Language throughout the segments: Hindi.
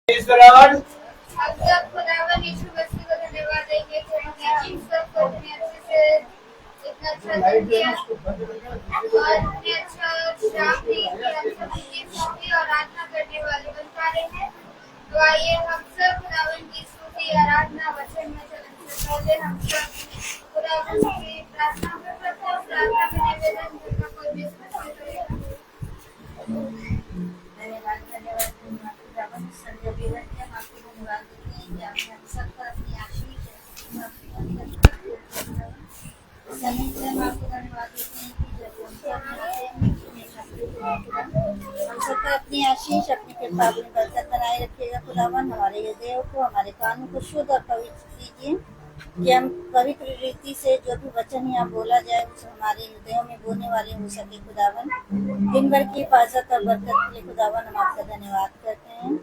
Praise the Lord. हम सब खुदावन यीशु मसीह को धन्यवाद देंगे कि हमें इन सबको इतने अच्छे से इतना अच्छा दिन दिया और इतने अच्छा शाम दी कि हम सब इनकी स्तुति और आराधना करने वाले बन पा रहे हैं। तो आइए हम सब खुदावन की स्तुति आराधना वचन में चलने से पहले हम सब खुदावन की प्रार्थना करते हैं। प्रार्थना में निवेदन करना कोई भी धन्यवाद खुदावन संजय जीवन के आपको धन्यवाद देते हैं कि आपने हम सब पर अपनी आशीष समय से हम आपको धन्यवाद देते हैं कि जब हम सब पर अपनी आशीष अपनी कृपा अपनी बरकत बनाए रखिएगा खुदावन। हमारे हृदयों को हमारे कानों को शुद्ध और पवित्र कीजिए कि हम पवित्र रीति से जो भी वचन यहाँ बोला जाए उसे हमारे हृदयों में बोलने वाले हो सके खुदावन। दिन भर की हिफाजत और बरकत के लिए खुदावन हम आपका धन्यवाद करते हैं।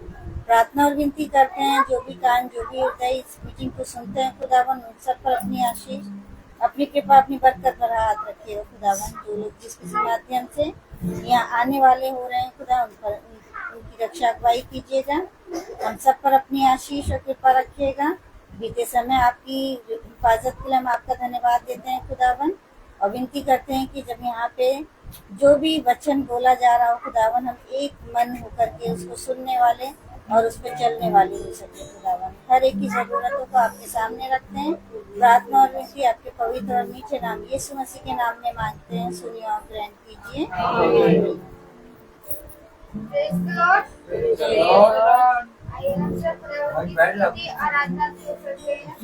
प्रार्थना और विनती करते हैं जो भी कान जो भी हृदय इस मीटिंग को सुनते हैं खुदावन उन सब पर अपनी आशीष अपनी कृपा अपनी बरकत पर हाथ रखिएगा खुदावन। जो लोग जिस किसी माध्यम से यहाँ आने वाले हो रहे हैं खुदा उन पर उनकी रक्षा अगुवाई कीजिएगा। हम सब पर अपनी आशीष और कृपा रखिएगा। बीते समय आपकी हिफाजत के लिए हम आपका धन्यवाद देते हैं खुदावन और विनती करते हैं कि जब यहाँ पे जो भी वचन बोला जा रहा हो खुदावन हम एक मन होकर के उसको सुनने वाले और उस पर चलने वाले हो सके खुदावन। हर एक की जरूरतों को आपके सामने रखते हैं। प्रार्थना और विनती आपके पवित्र और मीठे नाम यीशु मसीह के नाम में मांगते हैं। सुनिए और ग्रहण कीजिए। आइए हम सब खुदावन की आराधना शुरू करते हैं।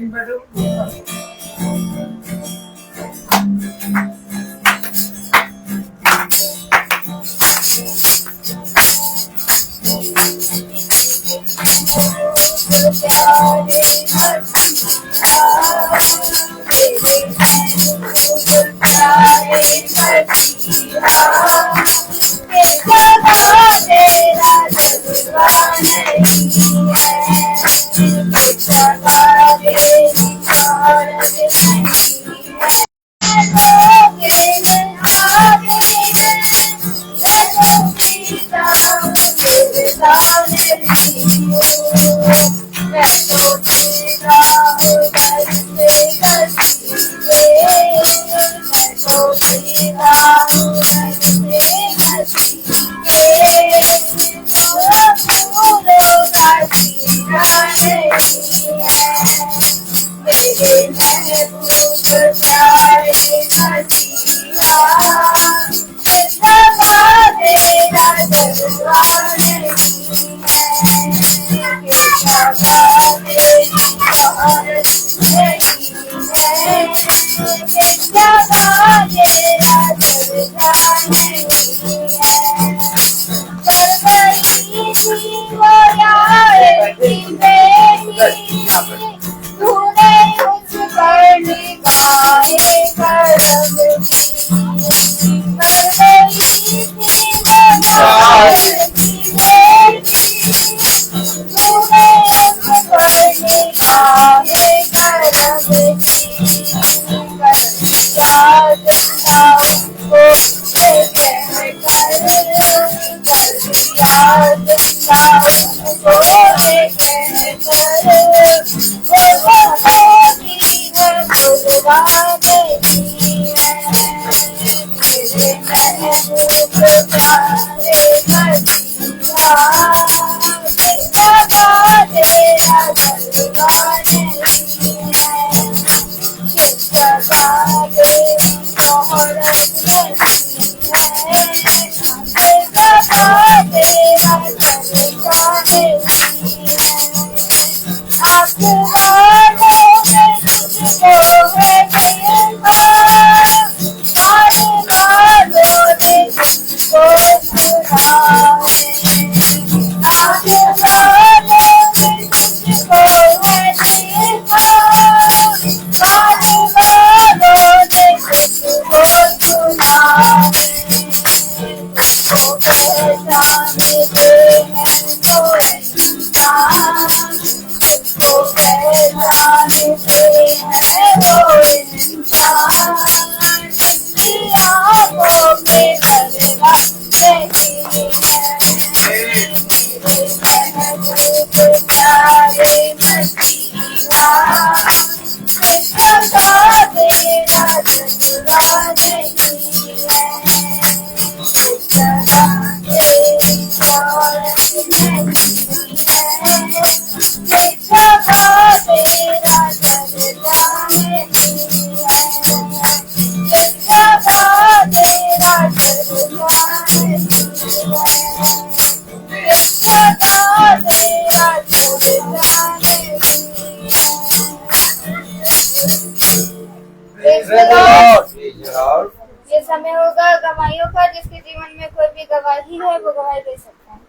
में होगा गवाहियों का। जिसके जीवन में कोई भी गवाही है वो गवाही दे सकता है।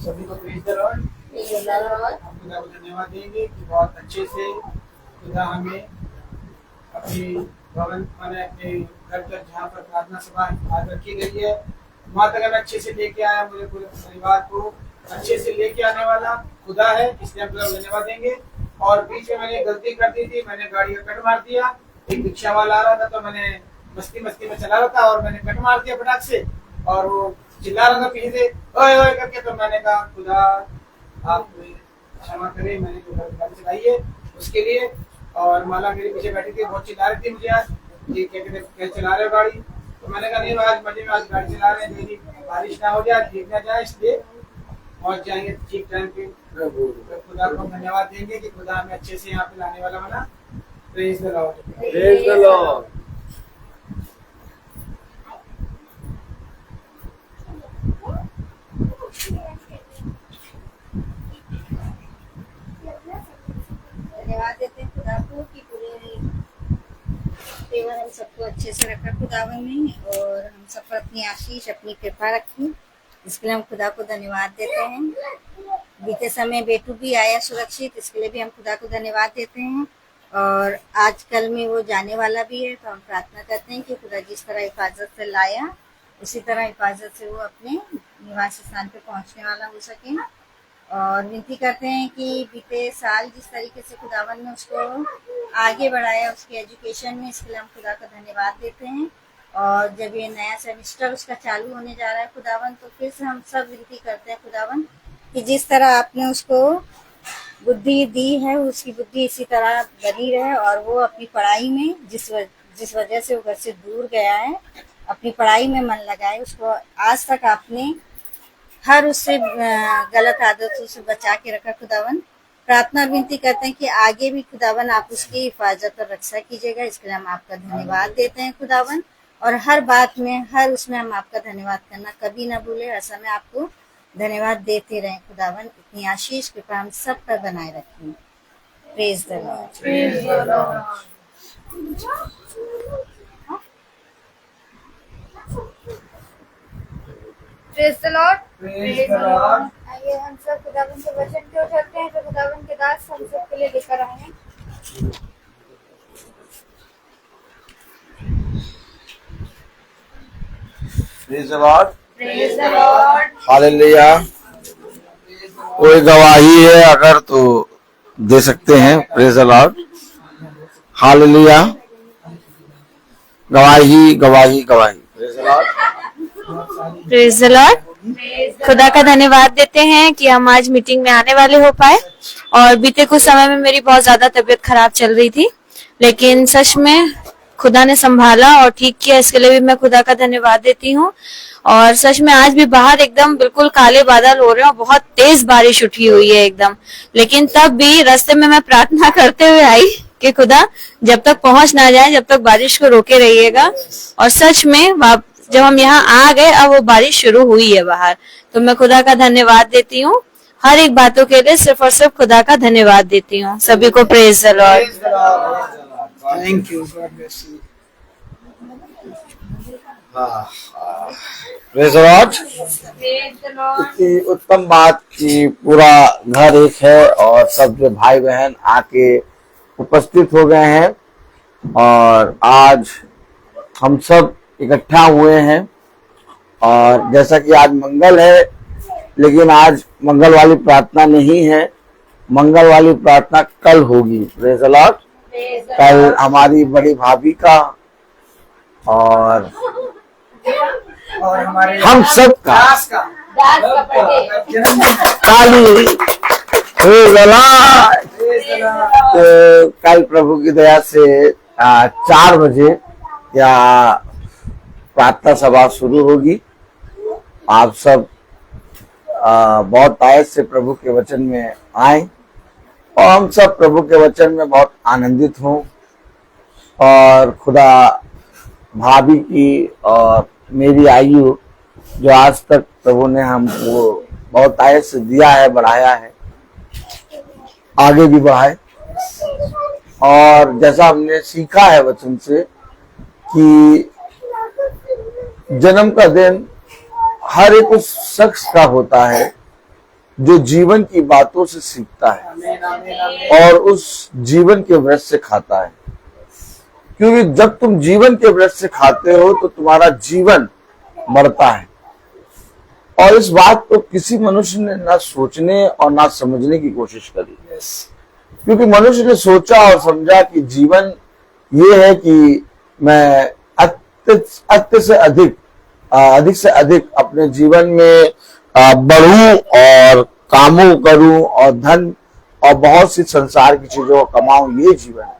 सभी को प्रेज़ द लॉर्ड। हम खुदा को धन्यवाद देंगे कि बहुत अच्छे से खुदा हमें अपने भवन माने अपने घर तक जहाँ पर प्रार्थना सभा आज रखी गई है वहाँ तक हमें अच्छे से लेके आया। मुझे पूरे परिवार को अच्छे से लेके आने वाला खुदा है, इसलिए हम खुदा को धन्यवाद देंगे। और बीच में मैंने गलती कर दी थी, मैंने गाड़ी का कट मार दिया। एक रिक्शा वाला आ रहा था तो मैंने मस्ती में चला रहा था और मैंने कट मार दिया फटाक से, और वो चिल्ला रहा था पीछे से ओए ओए करके। तो मैंने कहा खुदा आप क्षमा करें, मैंने जो गाड़ी चलाई है उसके लिए। और माला मेरे पीछे बैठी थी, बहुत चिल्ला रही थी मुझे आज ये क्या चला रहे हो गाड़ी। तो मैंने कहा नहीं आज मजे में आज गाड़ी चला रहे हैं, मेरी बारिश ना हो जाए, भीग ना जाए, इसलिए पहुंच जाएंगे ठीक टाइम पे। खुदा को धन्यवाद देंगे कि खुदा हमें अच्छे से यहाँ पे लाने वाला बना। Praise the Lord. Praise the Lord. धन्यवाद देते हैं खुदा को कि पूरे तेवर हम सबको अच्छे से रखा खुदावन ने, और हम सब पर अपनी आशीष अपनी कृपा रखी। इसके लिए हम खुदा को धन्यवाद देते हैं। बीते समय बेटू भी आया सुरक्षित, इसके लिए भी हम खुदा को धन्यवाद देते हैं। और आजकल में वो जाने वाला भी है, तो हम प्रार्थना करते हैं कि खुदा जिस तरह हिफाजत से लाया उसी तरह हिफाजत से वो अपने निवास स्थान पे पहुंचने वाला हो सके। और विनती करते हैं कि बीते साल जिस तरीके से खुदावन ने उसको आगे बढ़ाया उसकी एजुकेशन में, इसके लिए हम खुदा का धन्यवाद देते हैं। और जब ये नया सेमेस्टर उसका चालू होने जा रहा है खुदावन, तो फिर से हम सब विनती करते हैं खुदावन कि जिस तरह आपने उसको बुद्धि दी है उसकी बुद्धि इसी तरह बनी रहे, और वो अपनी पढ़ाई में जिस वजह से वो घर से दूर गया है अपनी पढ़ाई में मन लगाए। उसको आज तक आपने हर उससे गलत आदतों से बचा के रखा खुदावन। प्रार्थना विनती करते हैं कि आगे भी खुदावन आप उसकी हिफाजत और रक्षा कीजिएगा। इसके लिए हम आपका धन्यवाद देते हैं खुदावन, और हर बात में हर उसमें हम आपका धन्यवाद करना कभी ना भूले, हर समय आपको धन्यवाद देते रहें खुदावन। इतनी आशीष कृपा हम सब पर बनाए रखें। Praise the Lord. Praise the Lord. Praise the Lord. Praise the Lord. आइए हम सब खुदावन के वचन की ओर चलते हैं जो खुदावन के दास हम सब के लिए लेकर आए हैं। Praise the Lord. Praise the Lord. Hallelujah. कोई गवाही है अगर तो दे सकते हैं। Praise the Lord. हालेलुया। गवाही गवाही गवाही। Praise the Lord. Praise the Lord. खुदा का धन्यवाद देते हैं कि हम आज मीटिंग में आने वाले हो पाए। और बीते कुछ समय में मेरी बहुत ज्यादा तबीयत खराब चल रही थी, लेकिन सच में खुदा ने संभाला और ठीक किया। इसके लिए भी मैं खुदा का धन्यवाद देती हूँ। और सच में आज भी बाहर एकदम बिल्कुल काले बादल हो रहे हैं और बहुत तेज बारिश उठी हुई है एकदम, लेकिन तब भी रास्ते में मैं प्रार्थना करते हुए आई कि खुदा जब तक पहुंच ना जाए जब तक बारिश को रोके रहिएगा। और सच में जब हम यहाँ आ गए अब वो बारिश शुरू हुई है बाहर, तो मैं खुदा का धन्यवाद देती हूँ। हर एक बातों के लिए सिर्फ और सिर्फ खुदा का धन्यवाद देती हूँ। सभी को praise the Lord. Thank you, God bless you. Praise the Lord. इतनी उत्तम बात कि पूरा घर एक है और सब जो भाई बहन आके उपस्थित हो गए हैं और आज हम सब इकट्ठा हुए हैं। और जैसा कि आज मंगल है, लेकिन आज मंगल वाली प्रार्थना नहीं है, मंगल वाली प्रार्थना कल होगी। Praise the Lord. कल हमारी बड़ी भाभी का और हमारे हम सब का दास का जन्मदिन है। ताली। Praise the Lord. Praise the Lord. तो कल प्रभु की दया से 4 बजे या प्रार्थना सभा शुरू होगी। आप सब बहुत आयत से प्रभु के वचन में आए और हम सब प्रभु के वचन में बहुत आनंदित हों। और खुदा भाभी की और मेरी आयु जो आज तक प्रभु ने हमको बहुत आयत से दिया है, बढ़ाया है, आगे भी बढ़ाए। और जैसा हमने सीखा है वचन से कि जन्म का दिन हर एक उस शख्स का होता है जो जीवन की बातों से सीखता है आमीन आमीन आमीन। और उस जीवन के वृक्ष से खाता है। क्योंकि जब तुम जीवन के वृक्ष से खाते हो तो तुम्हारा जीवन बढ़ता है। और इस बात को किसी मनुष्य ने ना सोचने और ना समझने की कोशिश करी, क्योंकि मनुष्य ने सोचा और समझा कि जीवन ये है कि मैं अधिक से अधिक अपने जीवन में बढ़ूं और कामों करूं और धन और बहुत सी संसार की चीजों को कमाऊं, ये जीवन है।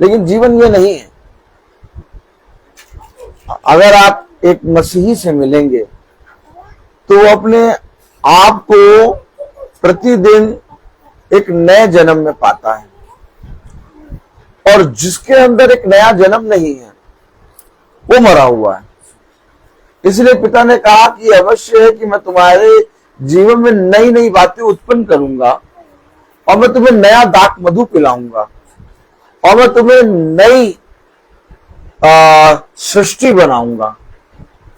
लेकिन जीवन ये नहीं है। अगर आप एक मसीही से मिलेंगे तो वो अपने आप को प्रतिदिन एक नए जन्म में पाता है, और जिसके अंदर एक नया जन्म नहीं है वो मरा हुआ है। इसलिए पिता ने कहा कि अवश्य है कि मैं तुम्हारे जीवन में नई नई बातें उत्पन्न करूंगा और मैं तुम्हें नया दाक मधु पिलाऊंगा और मैं तुम्हें नई सृष्टि बनाऊंगा।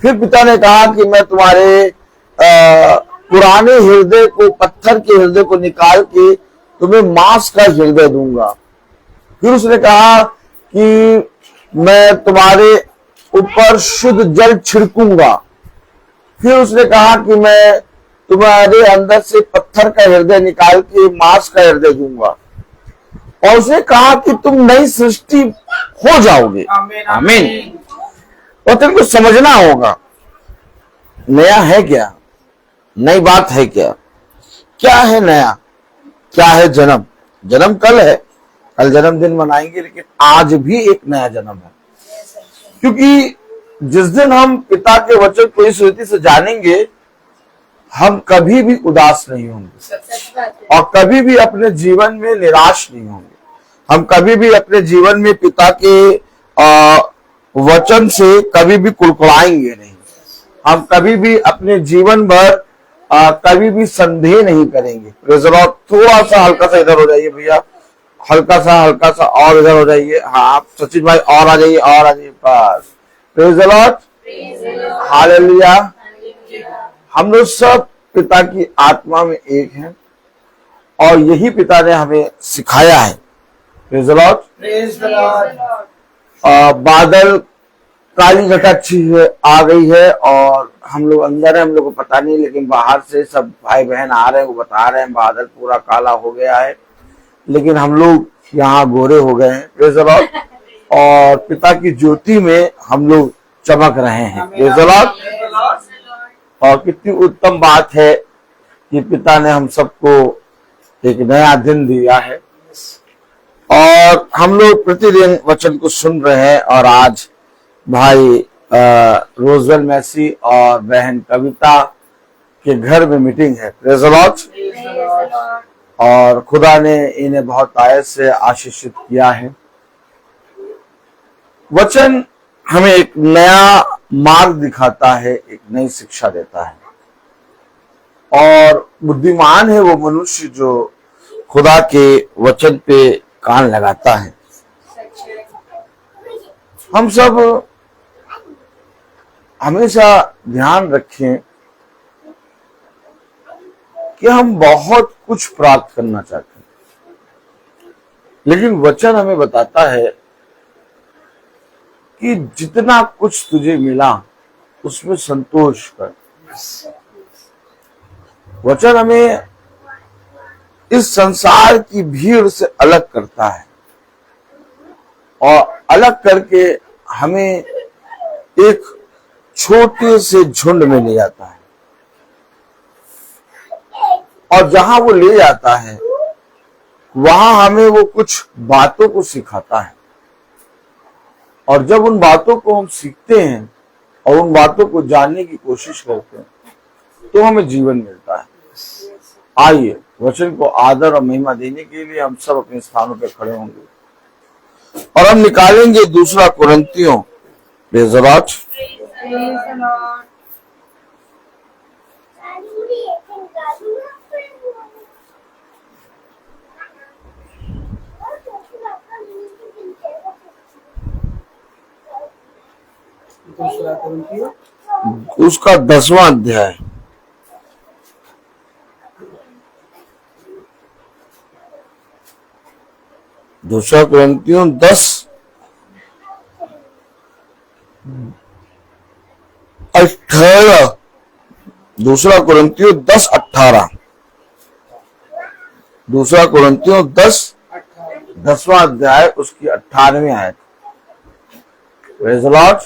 फिर पिता ने कहा कि मैं तुम्हारे पुराने हृदय को, पत्थर के हृदय को निकाल के तुम्हें मांस का हृदय दूंगा। फिर उसने कहा कि मैं तुम्हारे ऊपर शुद्ध जल छिड़कूंगा। फिर उसने कहा कि मैं तुम्हारे अंदर से पत्थर का हृदय निकाल के मांस का हृदय दूंगा। और उसने कहा कि तुम नई सृष्टि हो जाओगे। आमीन। और तुमको समझना होगा नया है क्या, नई बात है क्या, क्या है नया, क्या है जन्म। जन्म कल है, कल जन्मदिन मनाएंगे, लेकिन आज भी एक नया जन्म है। क्योंकि जिस दिन हम पिता के वचन को इस रीति से जानेंगे, हम कभी भी उदास नहीं होंगे और कभी भी अपने जीवन में निराश नहीं होंगे। हम कभी भी अपने जीवन में पिता के वचन से कभी भी कुड़कुड़ाएंगे नहीं। हम कभी भी अपने जीवन भर कभी भी संदेह नहीं करेंगे। थोड़ा सा हल्का सा इधर हो जाइए भैया, हल्का सा और इधर हो जाइए। हाँ, आप सचिन भाई और आ जाइए, और आ जाइए। बस, प्रेज द लॉर्ड, हालेलुया। हम लोग सब पिता की आत्मा में एक हैं और यही पिता ने हमें सिखाया है। Praise the Lord, praise the Lord. बादल काली घटाक्षी आ गई है और हम लोग अंदर है, हम लोग को पता नहीं, लेकिन बाहर से सब भाई बहन आ रहे हैं, वो बता रहे हैं बादल पूरा काला हो गया है, लेकिन हम लोग यहाँ गोरे हो गए हैं। Praise the Lord. और पिता की ज्योति में हम लोग चमक रहे हैं। Praise the Lord. और कितनी उत्तम बात है कि पिता ने हम सबको एक नया दिन दिया है और हम लोग प्रतिदिन वचन को सुन रहे हैं। और आज भाई रोजवेल मैसी और बहन कविता के घर में मीटिंग है। Praise the Lord. और खुदा ने इन्हें बहुत आयत से आशीषित किया है। वचन हमें एक नया मार्ग दिखाता है, एक नई शिक्षा देता है। और बुद्धिमान है वो मनुष्य जो खुदा के वचन पे कान लगाता है। हम सब हमेशा ध्यान रखें कि हम बहुत कुछ प्राप्त करना चाहते हैं, लेकिन वचन हमें बताता है कि जितना कुछ तुझे मिला उसमें संतोष कर। वचन हमें इस संसार की भीड़ से अलग करता है और अलग करके हमें एक छोटे से झुंड में ले जाता है। और जहां वो ले जाता है वहां हमें वो कुछ बातों को सिखाता है। और जब उन बातों को हम सीखते हैं और उन बातों को जानने की कोशिश करते हैं तो हमें जीवन मिलता है। आइए वचन को आदर और महिमा देने के लिए हम सब अपने स्थानों पर खड़े होंगे और हम निकालेंगे दूसरा कुरिन्थियों। Praise the Lord. दूसरा कुरिन्थियों उसका 10वां अध्याय। दूसरा कुरिन्थियों 10:18। दूसरा कुरिन्थियों 10:18। दूसरा कुरिन्थियों 10वां अध्याय उसकी 18वीं आयत। Praise the Lord.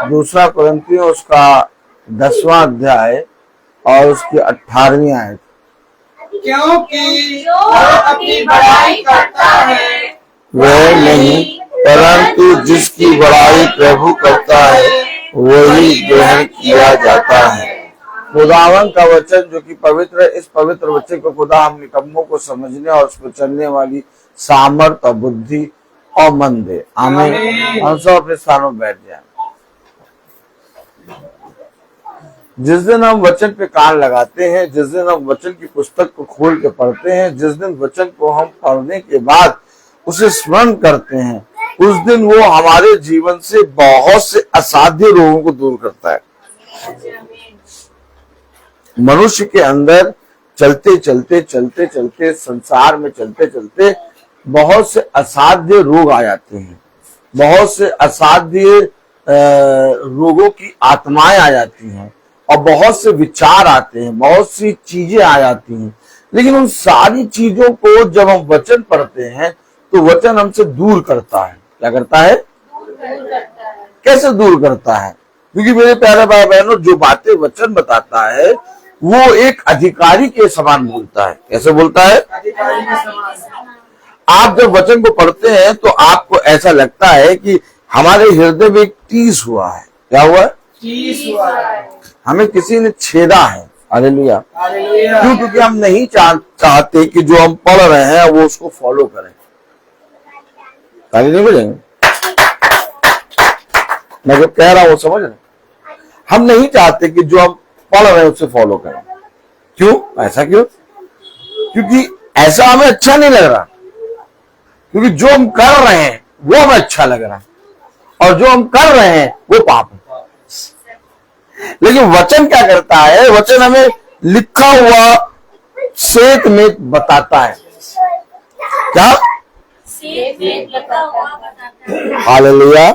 दूसरा कुरिन्थियों उसका 10वां अध्याय और उसकी 18वीं आयत। क्योंकि जो अपनी बड़ाई करता है वह नहीं, परंतु जिसकी बड़ाई प्रभु करता है वही ग्रहण किया जाता है। खुदावन का वचन जो कि पवित्र है, इस पवित्र वचन को खुदा हम निकम्मों को समझने और उस पर चलने वाली सामर्थ और बुद्धि और मन दे। आमीन। हम सब अपने स्थानों में बैठ जाएं। जिस दिन हम वचन पे कान लगाते हैं, जिस दिन हम वचन की पुस्तक को खोल के पढ़ते हैं, जिस दिन वचन को हम पढ़ने के बाद उसे स्मरण करते हैं, उस दिन वो हमारे जीवन से बहुत से असाध्य रोगों को दूर करता है। मनुष्य के अंदर चलते चलते संसार में चलते चलते बहुत से असाध्य रोग आ जाते हैं, बहुत से असाध्य रोगों की आत्माएं आ जाती हैं और बहुत से विचार आते हैं, बहुत सी चीजें आ जाती हैं। लेकिन उन सारी चीजों को जब हम वचन पढ़ते हैं तो वचन हमसे दूर करता है। क्या करता है? कैसे दूर करता है? क्योंकि मेरे प्यारे भाई बहनों, जो बातें वचन बताता है वो एक अधिकारी के समान बोलता है। कैसे बोलता है? अधिकारी के समान। आप जब वचन को पढ़ते हैं तो आपको ऐसा लगता है कि हमारे हृदय में एक टीस हुआ है। क्या हुआ है? टीस हुआ है। हमें किसी ने छेदा है। हालेलुया। हालेलुया। क्यों? क्योंकि हम नहीं चाहते कि जो हम पढ़ रहे हैं वो उसको फॉलो करें। नहीं बजेंगे? मैं जो कह रहा हूं वो समझ रहे? हम नहीं चाहते कि जो हम पढ़ रहे हैं उससे फॉलो करें। क्यों? ऐसा क्यों? क्योंकि ऐसा हमें अच्छा नहीं लग रहा। क्योंकि जो हम कर रहे हैं वो हमें अच्छा लग रहा है और जो हम कर रहे हैं वो पाप है। लेकिन वचन क्या करता है? वचन हमें लिखा हुआ श्वेत में बताता है। क्या? हालेलुया।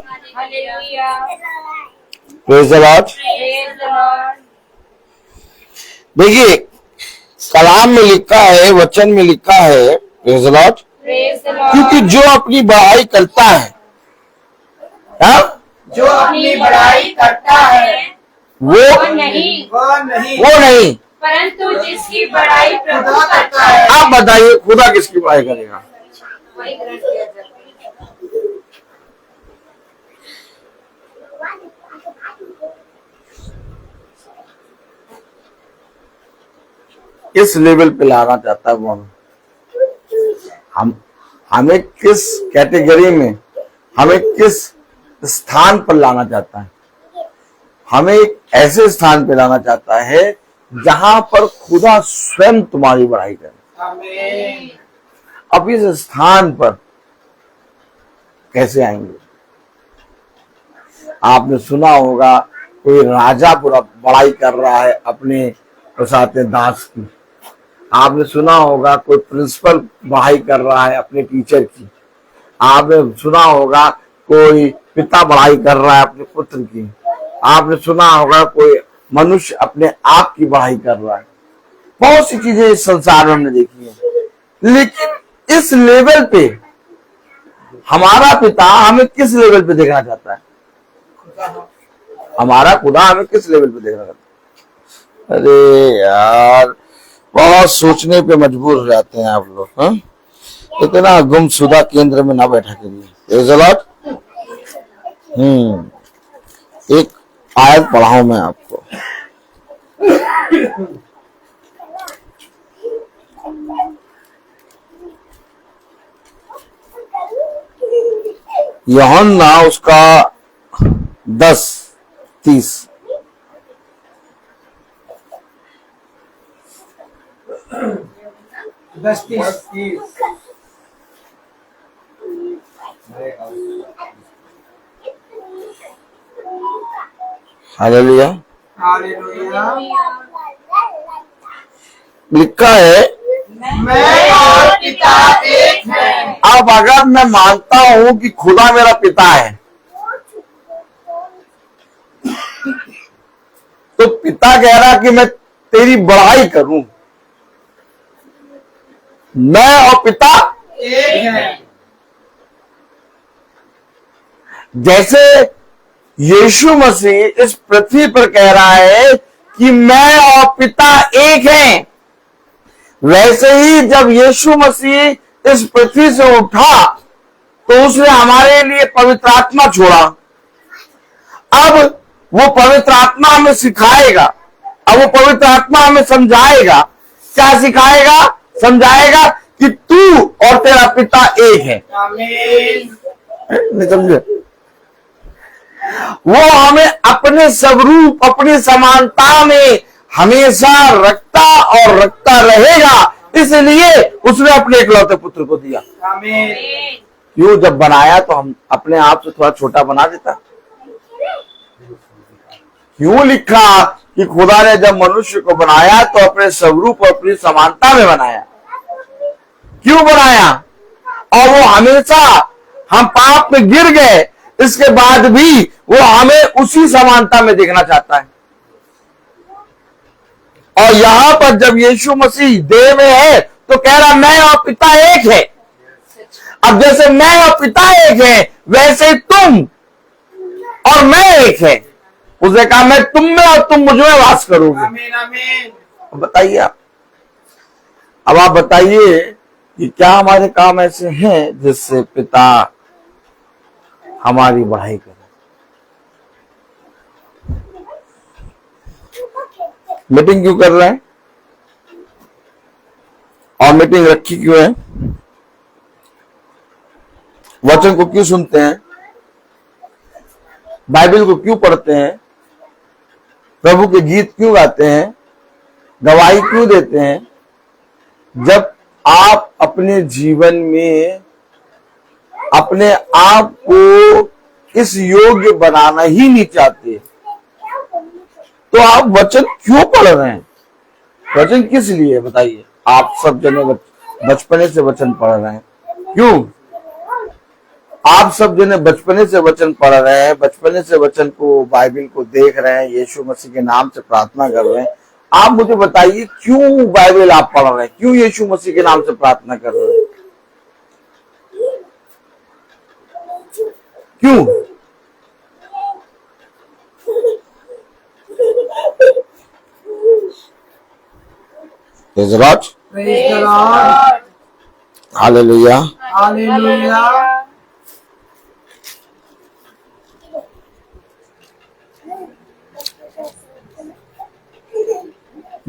Praise the Lord. देखिए, कलाम में लिखा है, वचन में लिखा है, प्रेज़ द लॉर्ड, क्योंकि जो अपनी बड़ाई करता है, जो अपनी बड़ाई करता है वो नहीं, परंतु जिसकी बड़ाई प्रभु खुदा करता है। आप बताइए, खुदा किसकी बड़ाई करेगा? किस लेवल पे लाना चाहता है वो हमें किस कैटेगरी में, हमें किस स्थान पर लाना चाहता है? हमें एक ऐसे स्थान पे लाना चाहता है जहां पर खुदा स्वयं तुम्हारी बड़ाई करे। आमीन। अब इस स्थान पर कैसे आएंगे? आपने सुना होगा कोई राजा पूरा बड़ाई कर रहा है अपने उसाते दास की। आपने सुना होगा कोई प्रिंसिपल बड़ाई कर रहा है अपने टीचर की। आपने सुना होगा कोई पिता बड़ाई कर रहा है अपने पुत्र की। आपने सुना होगा कोई मनुष्य अपने आप की बड़ाई कर रहा है। बहुत सी चीजें इस संसार में हमने देखी है। लेकिन इस लेवल पे हमारा पिता हमें किस लेवल पे देखना चाहता है? हमारा खुदा हमें किस लेवल पे देखना चाहता है? अरे यार, बहुत सोचने पे मजबूर हो जाते हैं आप लोग। हाँ, इतना गुमशुदा केंद्र में ना बैठा करिए। एक आयत पढ़ाऊं मैं आपको। यूहन्ना उसका 10:30। हालेलुया। हालेलुया। लिखा है मैं और पिता एक हैं। अब अगर मैं मानता हूं कि खुदा मेरा पिता है, तो पिता कह रहा कि मैं तेरी बड़ाई करूं। मैं और पिता एक हैं। जैसे यीशु मसीह इस पृथ्वी पर कह रहा है कि मैं और पिता एक हैं, वैसे ही जब यीशु मसीह इस पृथ्वी से उठा तो उसने हमारे लिए पवित्र आत्मा छोड़ा। अब वो पवित्र आत्मा हमें सिखाएगा, अब वो पवित्र आत्मा हमें समझाएगा। क्या सिखाएगा? समझाएगा कि तू और तेरा पिता एक है। आमीन। नहीं समझे? वो हमें अपने स्वरूप, अपनी समानता में हमेशा रखता और रखता रहेगा, इसलिए उसने अपने इकलौते पुत्र को दिया। आमीन। क्यों? जब बनाया तो हम अपने आप से थोड़ा छोटा बना देता। क्यों लिखा कि खुदा ने जब मनुष्य को बनाया तो अपने स्वरूप और अपनी समानता में बनाया। क्यों बनाया? और वो हमेशा, हम पाप में गिर गए, इसके बाद भी वो हमें उसी समानता में देखना चाहता है। और यहां पर जब यीशु मसीह देह में है तो कह रहा मैं और पिता एक है। अब जैसे मैं और पिता एक है, वैसे तुम और मैं एक है। उसने कहा मैं तुम में और तुम मुझ में वास करोगे। आमीन। आमीन। बताइए आप, अब आप बताइए कि क्या हमारे काम ऐसे हैं जिससे पिता हमारी बढ़ाई करे? मीटिंग क्यों कर रहे हैं और मीटिंग रखी क्यों है? वचन को क्यों सुनते हैं? बाइबल को क्यों पढ़ते हैं? प्रभु के गीत क्यों गाते हैं? गवाही क्यों देते हैं? जब आप अपने जीवन में अपने आप को इस योग्य बनाना ही नहीं चाहते, तो आप वचन क्यों पढ़ रहे हैं? वचन किस लिए बताइए? आप सब जने बचपने से वचन पढ़ रहे हैं। क्यों? आप सब जने बचपने से वचन पढ़ रहे हैं, बचपने से वचन को, बाइबल को देख रहे हैं, यीशु मसीह के नाम से प्रार्थना कर रहे हैं। आप मुझे बताइए क्यों बाइबल आप पढ़ रहे हैं? क्यों यीशु मसीह के नाम से प्रार्थना कर रहे हैं? क्यों? Praise the Lord. Praise the Lord. Hallelujah. Hallelujah.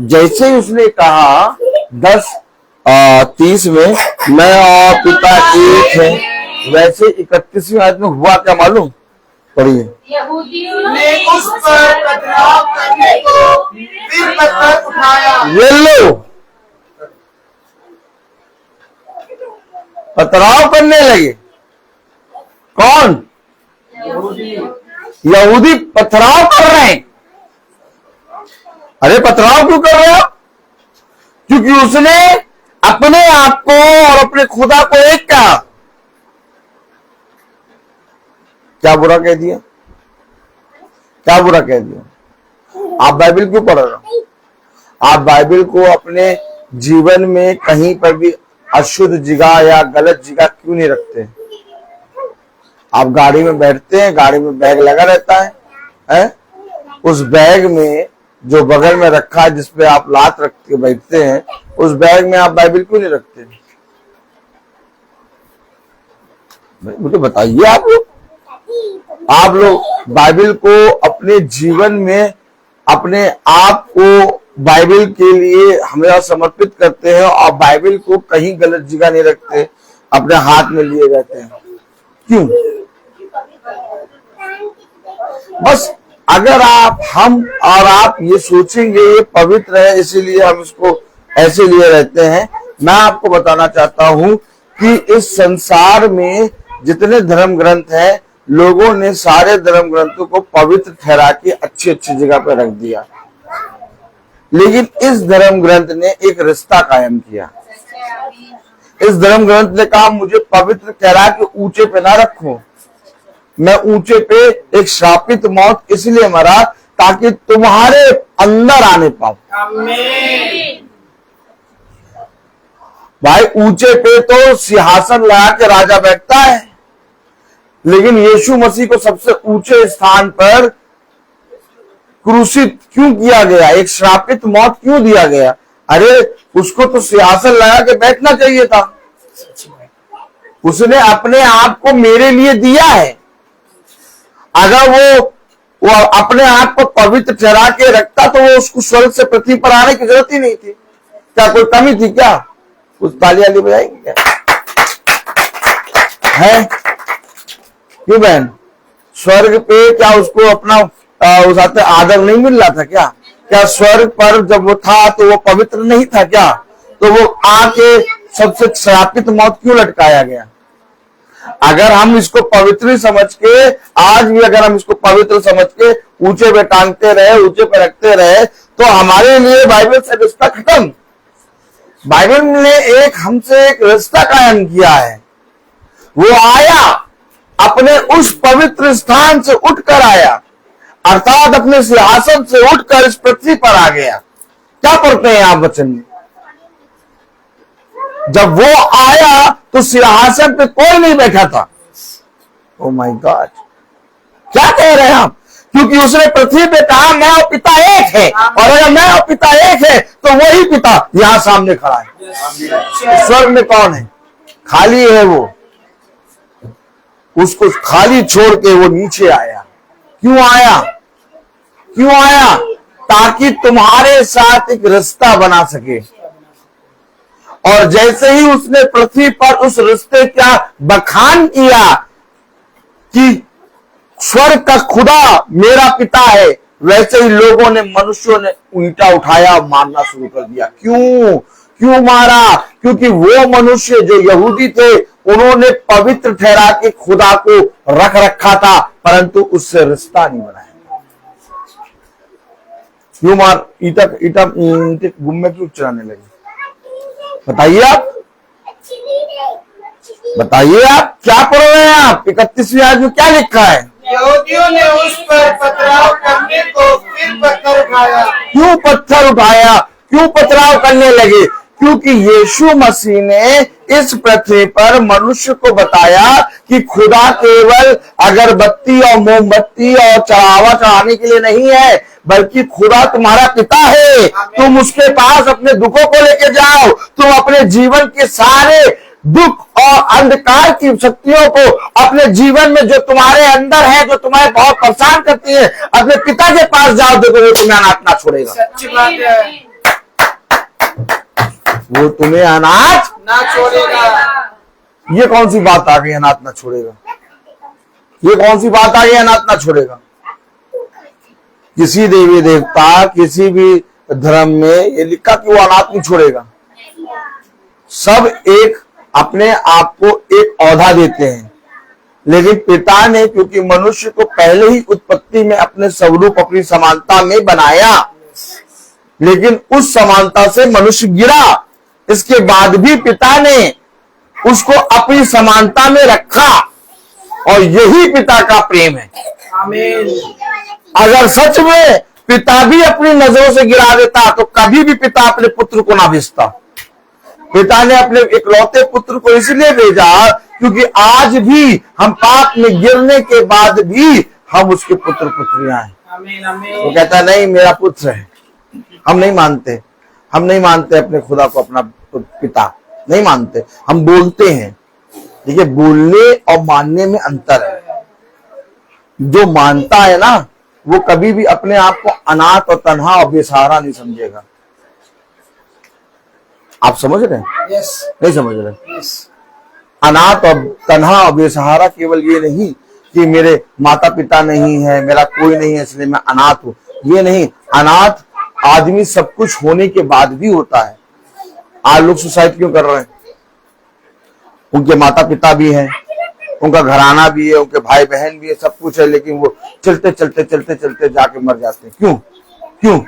जैसे ही उसने कहा 10:30 में मैं और पिता एक है, वैसे 31वीं आयत में हुआ क्या मालूम? पढ़िए। ने उस पर पथराव करने को फिर पत्थर उठाया। ये लो, पथराव करने लगे। कौन? यहूदी पथराव कर रहे हैं। अरे पथराव क्यों कर रहे हो? क्योंकि उसने अपने आप को और अपने खुदा को एक कहा। क्या बुरा कह दिया? क्या बुरा कह दिया? आप बाइबल क्यों पढ़ रहे हो? आप बाइबल को अपने जीवन में कहीं पर भी अशुद्ध जगह या गलत जगह क्यों नहीं रखते? आप गाड़ी में बैठते हैं, गाड़ी में बैग लगा रहता है? उस बैग में जो बगल में रखा है, जिसपे आप लात रख के बैठते हैं, उस बैग में आप बाइबल क्यों नहीं रखते? मुझे बताइए। आप लोग बाइबल को अपने जीवन में अपने आप को बाइबल के लिए हमेशा समर्पित करते हैं और बाइबल को कहीं गलत जगह नहीं रखते, अपने हाथ में लिए रहते हैं। क्यों? बस अगर हम और आप ये सोचेंगे ये पवित्र है इसीलिए हम इसको ऐसे लिए रहते हैं। मैं आपको बताना चाहता हूं कि इस संसार में जितने धर्म ग्रंथ हैं लोगों ने सारे धर्म ग्रंथों को पवित्र ठहरा के अच्छी अच्छी जगह पर रख दिया, लेकिन इस धर्म ग्रंथ ने एक रिश्ता कायम किया। इस धर्म ग्रंथ ने कहा मुझे पवित्र ठहरा के ऊंचे पे ना रखो, मैं ऊंचे पे एक श्रापित मौत इसलिए मरा ताकि तुम्हारे अंदर आने पाऊं। भाई ऊंचे पे तो सिंहासन लगा के राजा बैठता है, लेकिन यीशु मसीह को सबसे ऊंचे स्थान पर क्रूसित क्यों किया गया, एक श्रापित मौत क्यों दिया गया? अरे उसको तो सिंहासन लगा के बैठना चाहिए था। उसने अपने आप को मेरे लिए दिया है। अगर वो अपने आप को पवित्र ठहरा के रखता तो वो उसको स्वर्ग से पृथ्वी पर आने की जरूरत ही नहीं थी। क्या कोई कमी थी क्या? कुछ ताली बजाएंगे क्या? है क्यों बहन? स्वर्ग पे क्या उसको अपना उस आदर नहीं मिल रहा था क्या? क्या स्वर्ग पर जब वो था तो वो पवित्र नहीं था क्या? तो वो आके सबसे श्रापित मौत क्यों लटकाया गया? अगर हम इसको पवित्र समझ के, आज भी अगर हम इसको पवित्र समझ के ऊंचे पे टांगते रहे, ऊंचे पे रखते रहे, तो हमारे लिए बाइबल से रिश्ता खत्म। बाइबल ने हमसे एक रिश्ता कायम किया है। वो आया, अपने उस पवित्र स्थान से उठकर आया, अर्थात अपने सिंहासन से उठकर इस पृथ्वी पर आ गया। क्या पढ़ते हैं आप वचन में? जब वो आया तो सिंहासन पे कोई नहीं बैठा था। ओ माय गॉड, क्या कह रहे हैं आप? क्योंकि उसने पृथ्वी पे कहा मैं और पिता एक है, और अगर मैं और पिता एक है तो वही पिता यहां सामने खड़ा है। स्वर्ग में कौन है? खाली है वो। उसको खाली छोड़ के वो नीचे आया। क्यों आया? क्यों आया? ताकि तुम्हारे साथ एक रिश्ता बना सके। और जैसे ही उसने पृथ्वी पर उस रिश्ते का बखान किया कि स्वर्ग का खुदा मेरा पिता है, वैसे ही लोगों ने, मनुष्यों ने ईंटा उठाया और मारना शुरू कर दिया। क्यों मारा? क्योंकि वो मनुष्य जो यहूदी थे, उन्होंने पवित्र ठहरा के खुदा को रख रखा था, परंतु उससे रिश्ता नहीं बनाया। क्यों मार? ईंटा गुम्मे क्यों चलाने लगे? बताइए आप, क्या पढ़ रहे हैं आप? 31वीं आयत में क्या लिखा है? यहूदियों ने उस पर पथराव करने को फिर पत्थर उठाया। क्यों पत्थर उठाया? क्यों पथराव करने लगे? क्योंकि यीशु मसीह ने इस पृथ्वी पर मनुष्य को बताया कि खुदा केवल अगरबत्ती और मोमबत्ती और चढ़ावा चढ़ाने के लिए नहीं है, बल्कि खुदा तुम्हारा पिता है। तुम उसके पास अपने दुखों को लेके जाओ। तुम अपने जीवन के सारे दुख और अंधकार की शक्तियों को अपने जीवन में जो तुम्हारे अंदर है, जो तुम्हें बहुत परेशान करती है, अपने पिता के पास जाओ, देखो वो तुम्हें अनाथ ना छोड़ेगा। सच्ची बात है, वो तुम्हें अनाथ ना छोड़ेगा। ये कौन सी बात आ गई, अनाथ ना छोड़ेगा? ये कौन सी बात आ गई, अनाथ ना छोड़ेगा? किसी देवी देवता, किसी भी धर्म में ये लिखा कि वो अनाथ नहीं छोड़ेगा। सब एक अपने आप को एक औधा देते हैं, लेकिन पिता ने क्योंकि मनुष्य को पहले ही उत्पत्ति में अपने स्वरूप, अपनी समानता में बनाया, लेकिन उस समानता से मनुष्य गिरा। इसके बाद भी पिता ने उसको अपनी समानता में रखा, और यही पिता का प्रेम है। आमीन। अगर सच में पिता भी अपनी नजरों से गिरा देता तो कभी भी पिता अपने पुत्र को ना भेजता। पिता ने अपने इकलौते पुत्र को इसलिए भेजा क्योंकि आज भी हम पाप में गिरने के बाद भी हम उसके पुत्र पुत्रियां हैं। आमीन, आमीन। वो कहता नहीं मेरा पुत्र है। हम नहीं मानते अपने खुदा को अपना पिता, नहीं मानते। हम बोलते हैं। देखिए, बोलने और मानने में अंतर है। जो मानता है ना, वो कभी भी अपने आप को अनाथ और तन्हा और बेसहारा नहीं समझेगा। आप समझ रहे हैं? यस। नहीं समझ रहे? यस। अनाथ और तन्हा और बेसहारा केवल ये नहीं कि मेरे माता पिता नहीं है, मेरा कोई नहीं है इसलिए मैं अनाथ हूं। ये नहीं, अनाथ आदमी सब कुछ होने के बाद भी होता है। आज लोग सुसाइड क्यों कर रहे हैं? उनके माता पिता भी हैं, उनका घराना भी है, उनके भाई बहन भी है, सब कुछ है, लेकिन वो चलते चलते चलते चलते जाके मर जाते हैं। क्यों? क्यों?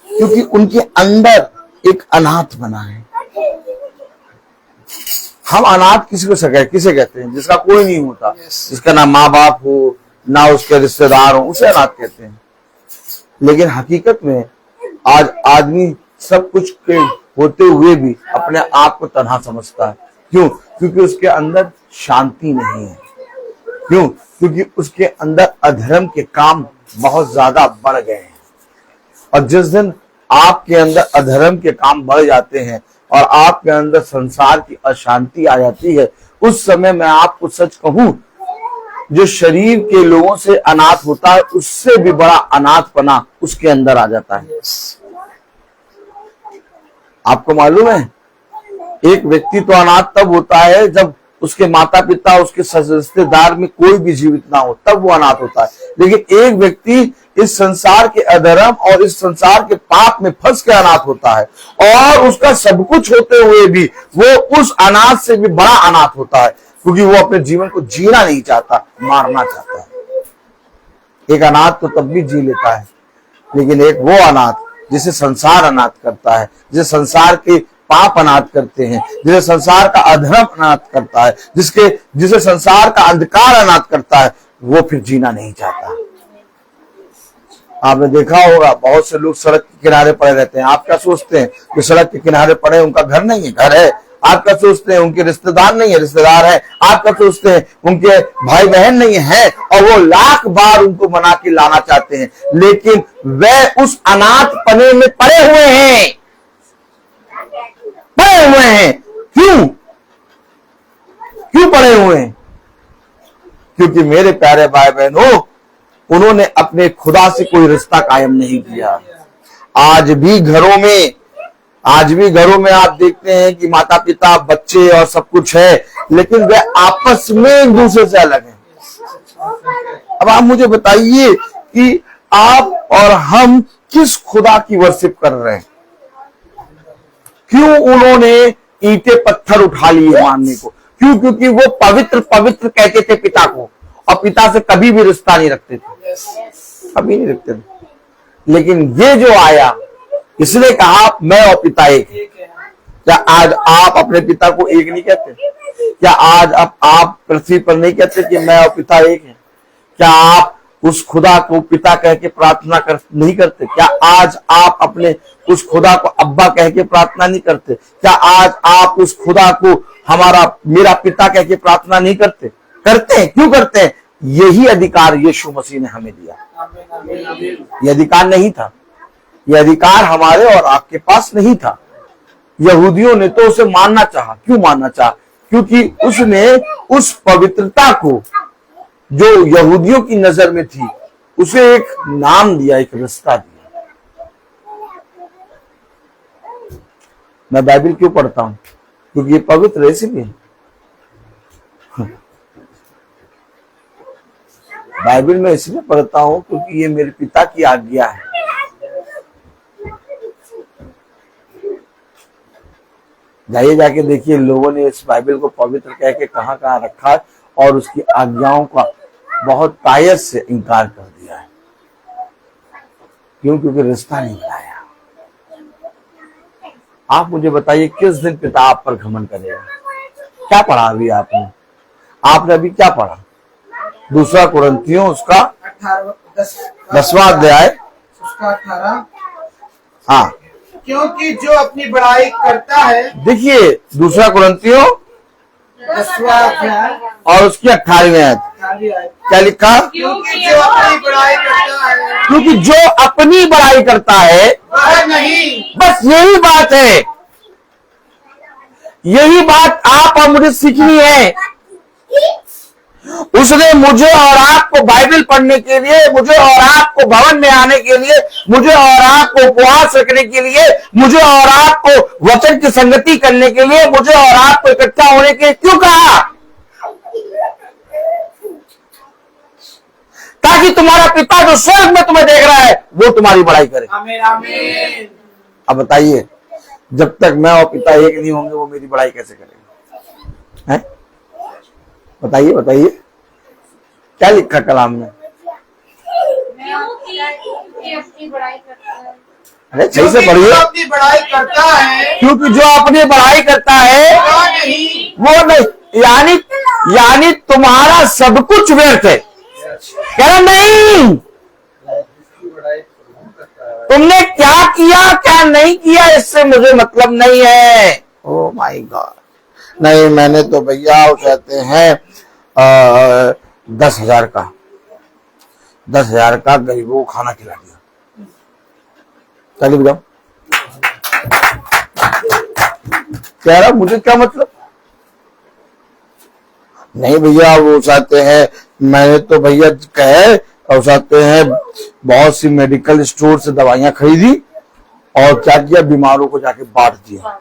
क्योंकि उनके अंदर एक अनाथ बना है। हम अनाथ किसे कहते हैं? जिसका कोई नहीं होता, जिसका ना माँ बाप हो, ना उसके रिश्तेदार हो, उसे अनाथ कहते हैं। लेकिन हकीकत में आज आदमी सब कुछ के होते हुए भी अपने आप को तन्हा समझता है। क्यों? क्योंकि उसके अंदर शांति नहीं है। क्यों? क्योंकि उसके अंदर अधर्म के काम बहुत ज्यादा बढ़ गए हैं। और जिस दिन आपके अंदर अधर्म के काम बढ़ जाते हैं और आपके अंदर संसार की अशांति आ जाती है, उस समय मैं आपको सच कहूं, जो शरीर के लोगों से अनाथ होता है, उससे भी बड़ा अनाथपना उसके अंदर आ जाता है। आपको मालूम है, एक व्यक्ति तो अनाथ तब होता है जब उसके माता पिता, उसके रिश्तेदार में कोई भी जीवित ना हो, तब वो अनाथ होता है। लेकिन एक व्यक्ति इस संसार के अधर्म और इस संसार के पाप में फंस के अनाथ होता है, और उसका सब कुछ होते हुए भी वो उस अनाथ से भी बड़ा अनाथ होता है, क्योंकि वो अपने जीवन को जीना नहीं चाहता, मारना चाहता है। एक अनाथ तो तब भी जी लेता है, लेकिन एक वो अनाथ जिसे संसार अनाथ करता है, जिसे संसार के पाप अनाथ करते हैं, जिसे संसार का अधर्म अनाथ करता है, जिसे संसार का अंधकार अनाथ करता है, वो फिर जीना नहीं चाहता। आपने देखा होगा, बहुत से लोग सड़क के किनारे पड़े रहते हैं। आप क्या सोचते हैं कि सड़क के किनारे पड़े, उनका घर नहीं है? घर है। आप क्या सोचते हैं उनके रिश्तेदार नहीं है? रिश्तेदार है। आप क्या सोचते हैं उनके भाई बहन नहीं है? और वो लाख बार उनको मना के लाना चाहते हैं, लेकिन वह उस अनाथपने में पड़े हुए हैं, पड़े हुए हैं। क्यों? क्यों पड़े हुए हैं? क्योंकि मेरे प्यारे भाई बहनों, उन्होंने अपने खुदा से कोई रिश्ता कायम नहीं किया। आज भी घरों में आप देखते हैं कि माता पिता, बच्चे और सब कुछ है, लेकिन वे आपस में एक दूसरे से अलग हैं। अब आप मुझे बताइए कि आप और हम किस खुदा की वर्शिप कर रहे हैं? क्यों उन्होंने ईंटे पत्थर उठा लिए मानने को? क्यों? क्योंकि वो पवित्र पवित्र कहते थे पिता को, और पिता से कभी भी रिश्ता नहीं रखते थे, कभी नहीं रखते थे। लेकिन ये जो आया, इसने कहा मैं और पिता एक है। क्या आज आप अपने पिता को एक नहीं कहते? क्या आज आप पृथ्वी पर नहीं कहते कि मैं और पिता एक है? क्या आप उस खुदा को पिता कह के प्रार्थना नहीं करते? क्या आज आप अपने उस खुदा को अब्बा कह के प्रार्थना नहीं करते? क्या आज आप उस खुदा को मेरा पिता कह के प्रार्थना नहीं करते? करते हैं। क्यों करते हैं? यही अधिकार यीशु मसीह ने हमें दिया। यह अधिकार नहीं था, यह अधिकार हमारे और आपके पास नहीं था। यहूदियों ने तो उसे मानना चाहा। क्यों मानना चाहा? क्योंकि उसने उस पवित्रता को जो यहूदियों की नजर में थी, उसे एक नाम दिया, एक रिश्ता दिया। मैं बाइबल क्यों पढ़ता हूं? क्योंकि ये पवित्र है, इसलिए। बाइबल में इसलिए पढ़ता हूं क्योंकि ये मेरे पिता की आज्ञा है। जाइए, जाके देखिए लोगों ने इस बाइबल को पवित्र कह के कहां कहां रखा है, और उसकी आज्ञाओं का बहुत तायत से इनकार कर दिया है। क्यों? क्योंकि रिश्ता नहीं बनाया। आप मुझे बताइए, किस दिन पिता आप पर घमंड करेगा? क्या पढ़ा अभी आपने अभी क्या पढ़ा? 2 कुरिन्थियों उसका 10वां अध्याय उसका 18। हाँ, क्योंकि जो अपनी बड़ाई करता है, देखिए 2 कुरिन्थियों 10वां अध्याय और उसकी 18वीं आयत, क्या लिखा? क्योंकि जो अपनी बड़ाई करता है, क्योंकि जो अपनी बड़ाई करता है वह नहीं। बस यही बात है। यही बात आप और मुझे सीखनी है। उसने मुझे और आपको बाइबल पढ़ने के लिए, मुझे और आपको भवन में आने के लिए, मुझे और आपको उपवास रखने के लिए, मुझे और आपको वचन की संगति करने के लिए, मुझे और आपको इकट्ठा होने के लिए क्यों कहा? ताकि तुम्हारा पिता जो स्वर्ग में तुम्हें देख रहा है, वो तुम्हारी बड़ाई करे। आमीन आमीन। अब बताइए, जब तक मैं और पिता एक नहीं होंगे, वो मेरी बड़ाई कैसे करेगा? है? बताइए बताइए क्या लिखा कलाम में? ये अपनी बड़ाई करता है। अरे सही से पढ़िए। अपनी बड़ाई करता है क्योंकि जो अपनी बड़ाई करता है वो नहीं, यानी तुम्हारा सब कुछ व्यर्थ है। कह रहा नहीं, तुमने क्या किया क्या नहीं किया इससे मुझे मतलब नहीं है। ओ माय गॉड, नहीं मैंने तो भैया वो कहते हैं 10,000 का गरीबों को खाना खिला दिया। चलिए बताओ, कह रहा मुझे क्या मतलब? नहीं भैया वो चाहते हैं, मैंने तो भैया कहे और चाहते हैं बहुत सी मेडिकल स्टोर से दवाइयां खरीदी और क्या किया, बीमारों को जाके बांट दिया।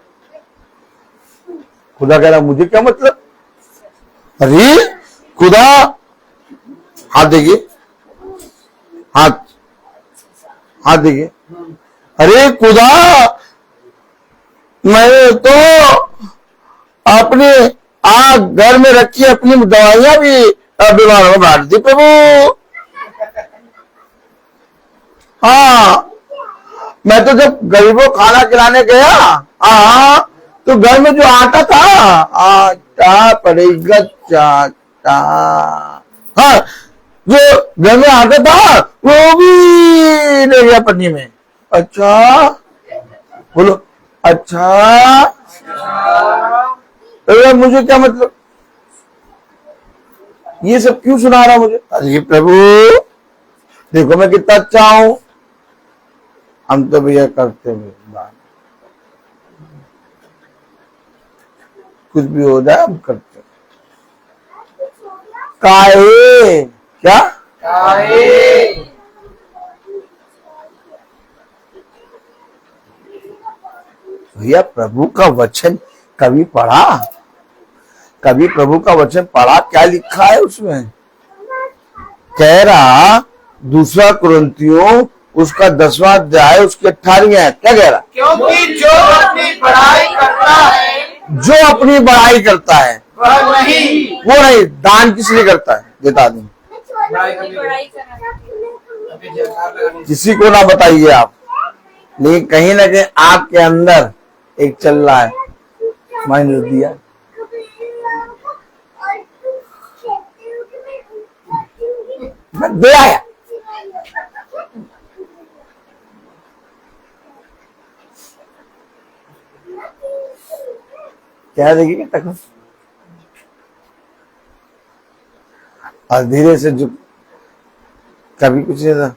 खुदा कह रहा मुझे क्या मतलब? अरे खुदा, हाथ देखिए, हाथ देखिए। अरे खुदा, मैंने तो अपने घर में रखी अपनी दवाइयां भी बीमारों में बांट दी प्रभु। हाँ, मैं तो जब गरीबों को खाना खिलाने गया, हाँ, तो घर में जो आटा था, आटा पड़ेगा चाटा, हाँ, जो घर में आटा था वो भी ले गया पन्नी में। अच्छा बोलो, अच्छा मुझे क्या मतलब? ये सब क्यों सुना रहा मुझे? अरे प्रभु देखो मैं कितना अच्छा हूं। हम तो भैया करते हुए बात, कुछ भी हो जाए हम करते। काहे क्या? भैया प्रभु का वचन कभी पढ़ा? कभी प्रभु का वचन पढ़ा? क्या लिखा है उसमें? कह रहा 2 कुरिन्थियों उसका 10वां अध्याय उसकी 18वीं आयत, क्या कह रहा? क्योंकि जो अपनी बड़ाई करता है, जो अपनी बड़ाई करता है वो नहीं, दान किस लिए करता है? देता आदमी, किसी को ना बताइए आप, लेकिन कहीं ना कहीं आपके अंदर एक चल रहा है, मैंने दिया। मैं दे आया। क्या देखिए तक और धीरे से जो कभी कुछ नहीं था।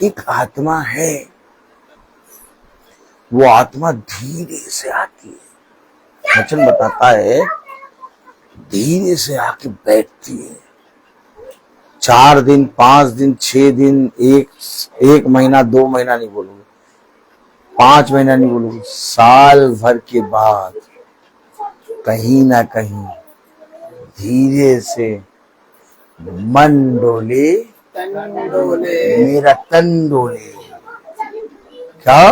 एक आत्मा है, वो आत्मा धीरे से आती है, वचन बताता है धीरे से आके बैठती है। 4 दिन 5 दिन 6 दिन, एक महीना 2 महीना नहीं बोलूंगी, 5 महीना नहीं बोलूंगी, साल भर के बाद कहीं ना कहीं धीरे से मन डोले मेरा तन डोले। क्या?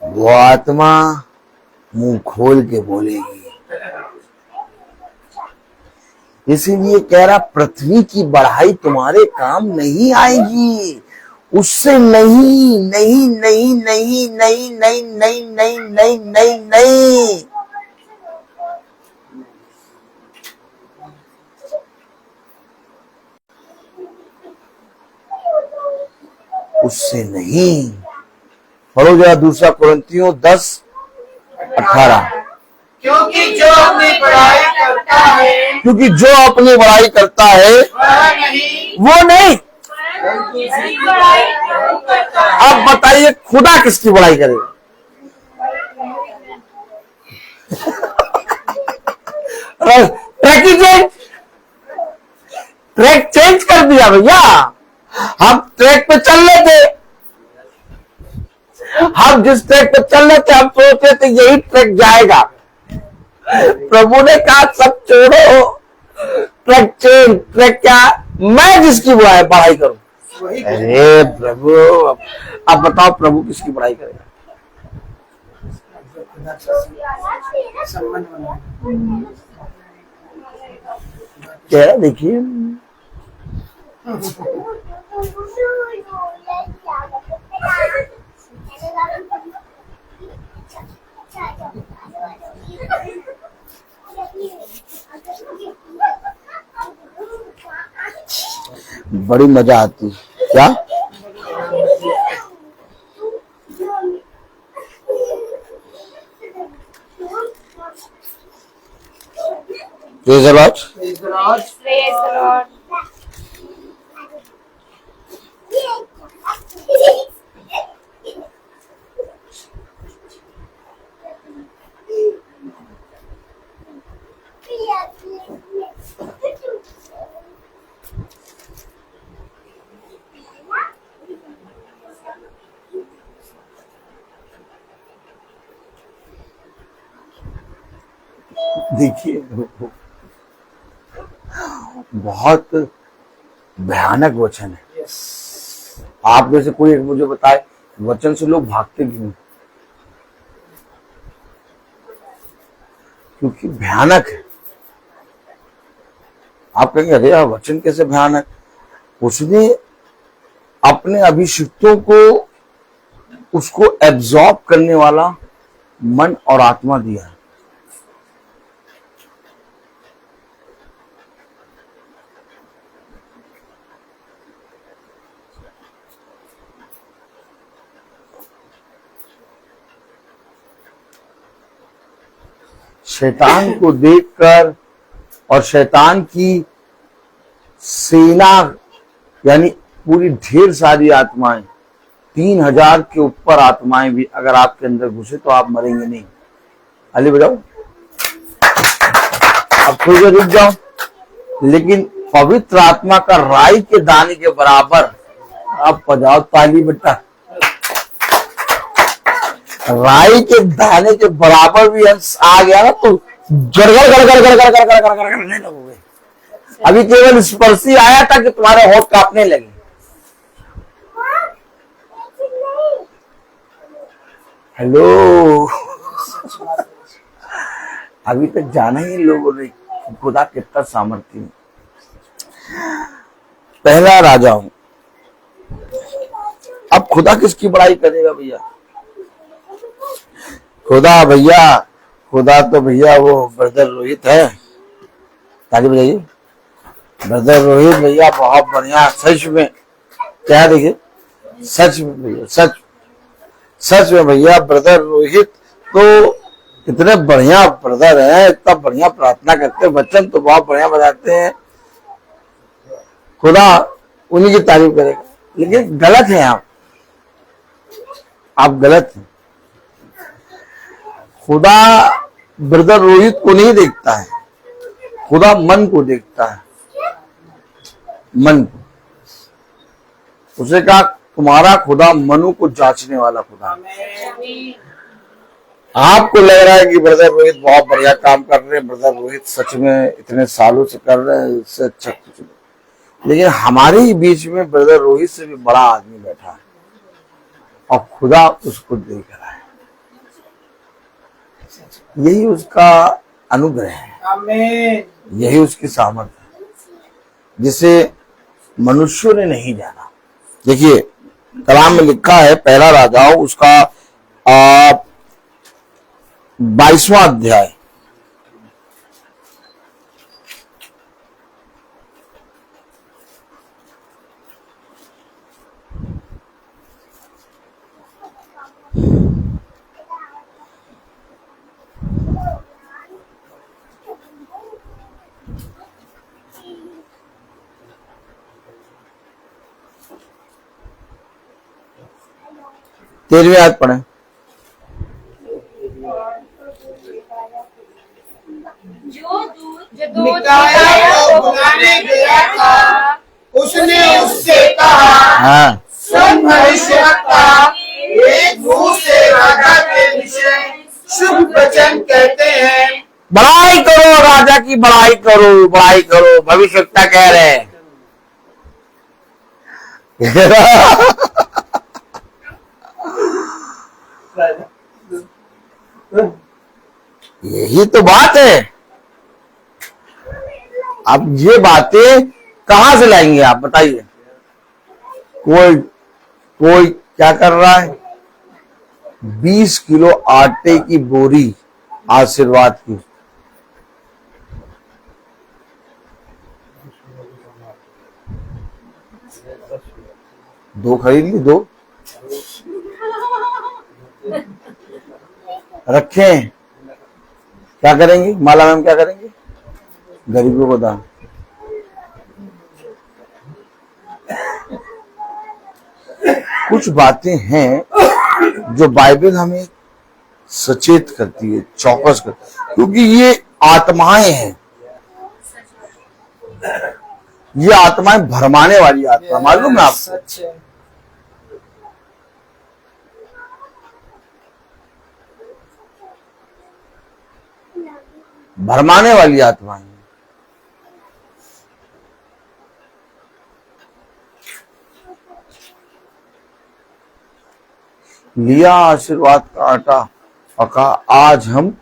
वो आत्मा मुंह खोल के बोलेगी। इसीलिए कह रहा पृथ्वी की बढ़ाई तुम्हारे काम नहीं आएगी, उससे नहीं नहीं नहीं नहीं नहीं नहीं नहीं नहीं नहीं नहीं नहीं, उससे नहीं। पढ़ो जरा 2 कुरिन्थियों 10:18। क्योंकि जो अपनी बड़ाई करता है, क्योंकि जो अपनी बड़ाई करता है वो नहीं। अब बताइए खुदा किसकी बड़ाई करेगा? ट्रैक चेंज कर दिया भैया। हम ट्रैक पे चल रहे थे, हम जिस ट्रैक पे चल रहे थे हम सोच रहे थे यही ट्रैक जाएगा। प्रभु ने कहा सब छोड़ो, ट्रैक चेंज। ट्रैक क्या? मैं किसकी पढ़ाई करूं? वही अरे प्रभु, अब बताओ प्रभु किसकी पढ़ाई करेगा? संबंध बना। क्या देखिए, बड़ी मजा आती है। क्या Praise the Lord. Praise the Lord. Praise the Lord. देखिए, बहुत भयानक वचन है। Yes. आप में से कोई एक मुझे बताए, वचन से लोग भागते क्यों? क्योंकि भयानक है। आप कहेंगे अरे यार वचन कैसे भयानक? उसने अपने अभिषिक्तों को उसको एब्जॉर्ब करने वाला मन और आत्मा दिया है। शैतान को देखकर और शैतान की सेना यानी पूरी ढेर सारी आत्माएं, 3000 के ऊपर आत्माएं भी अगर आपके अंदर घुसे तो आप मरेंगे नहीं। अली बजाओ, अब थोड़ी देर रुक जाओ। लेकिन पवित्र आत्मा का राई के दाने के बराबर आप बजाओ ताली बेटा। राई के दाने के बराबर भी अंश आ गया ना तो गड़गड़ गड़गड़ गड़गड़ गड़गड़ गड़गड़ करने लगोगे। अभी केवल स्पर्श ही आया था कि तुम्हारे होठ कांपने लगे। हेलो, अभी तक जाना ही लोगों ने खुदा कितना सामर्थ्य है। पहला राजा हूं। अब खुदा किसकी बड़ाई करेगा भैया? खुदा भैया, खुदा तो भैया वो ब्रदर रोहित है। ताली बजाइए। ब्रदर रोहित भैया बहुत बढ़िया, सच में क्या देखिए, सच में भैया, सच में भैया ब्रदर रोहित तो इतने बढ़िया ब्रदर हैं, इतना बढ़िया प्रार्थना करते हैं, वचन तो बहुत बढ़िया बताते हैं। खुदा उन्हीं की तारीफ करेगा। लेकिन गलत है आप गलत हैं। खुदा ब्रदर रोहित को नहीं देखता है, खुदा मन को देखता है, मन को। उसे कहा तुम्हारा खुदा मनु को जांचने वाला खुदा। आपको लग रहा है कि ब्रदर रोहित बहुत बढ़िया काम कर रहे हैं, ब्रदर रोहित सच में इतने सालों से कर रहे हैं, इससे अच्छा कुछ नहीं। लेकिन हमारे ही बीच में ब्रदर रोहित से भी बड़ा आदमी बैठा है और खुदा उसको देख रहा है। यही उसका अनुग्रह है, यही उसकी सामर्थ्य है जिसे मनुष्यों ने नहीं जाना। देखिए कलाम में लिखा है, पहला राजाओं उसका 22वां अध्याय, तेरहवीं आयत पढ़े। जो दूध मिकाया को बुलाने गया था, उसने उससे कहा, हाँ, सुन भविष्यवक्ता, एक मुंह से राजा के विषय शुभ वचन कहते हैं। बड़ाई करो, राजा की बड़ाई करो, बड़ाई करो। भविष्यवक्ता कह रहे हैं यही तो बात है। अब ये बातें कहां से लाएंगे आप बताइए। कोई कोई क्या कर रहा है, 20 किलो आटे की बोरी आशीर्वाद की, दो खरीद ली, दो रखे। क्या करेंगे माला मैम, क्या करेंगे? गरीबों को दान। कुछ बातें हैं जो बाइबल हमें सचेत करती है, चौकस करती है, क्योंकि ये आत्माएं हैं। ये आत्माएं भरमाने वाली आत्मा, मालूम है आपको? सच है। भरमाने वाली आत्माएं। लिया आशीर्वाद का आटा और कहा आज हम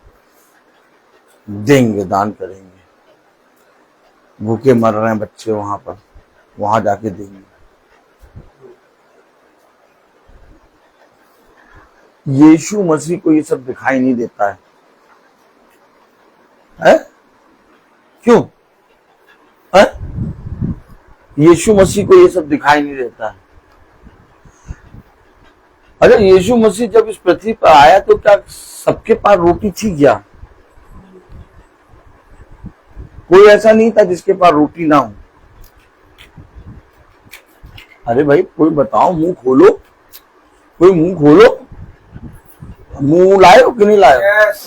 देंगे, दान करेंगे। भूखे मर रहे हैं बच्चे वहां पर, वहां जाके देंगे। यीशु मसीह को ये सब दिखाई नहीं देता है? क्यों है? यीशु मसीह को ये सब दिखाई नहीं देता है। अरे यीशु मसीह जब इस पृथ्वी पर आया तो क्या सबके पास रोटी थी क्या? कोई ऐसा नहीं था जिसके पास रोटी ना हो। अरे भाई कोई बताओ, मुंह खोलो, कोई मुंह खोलो। मुंह लाए हो कि नहीं लाए हो? Yes.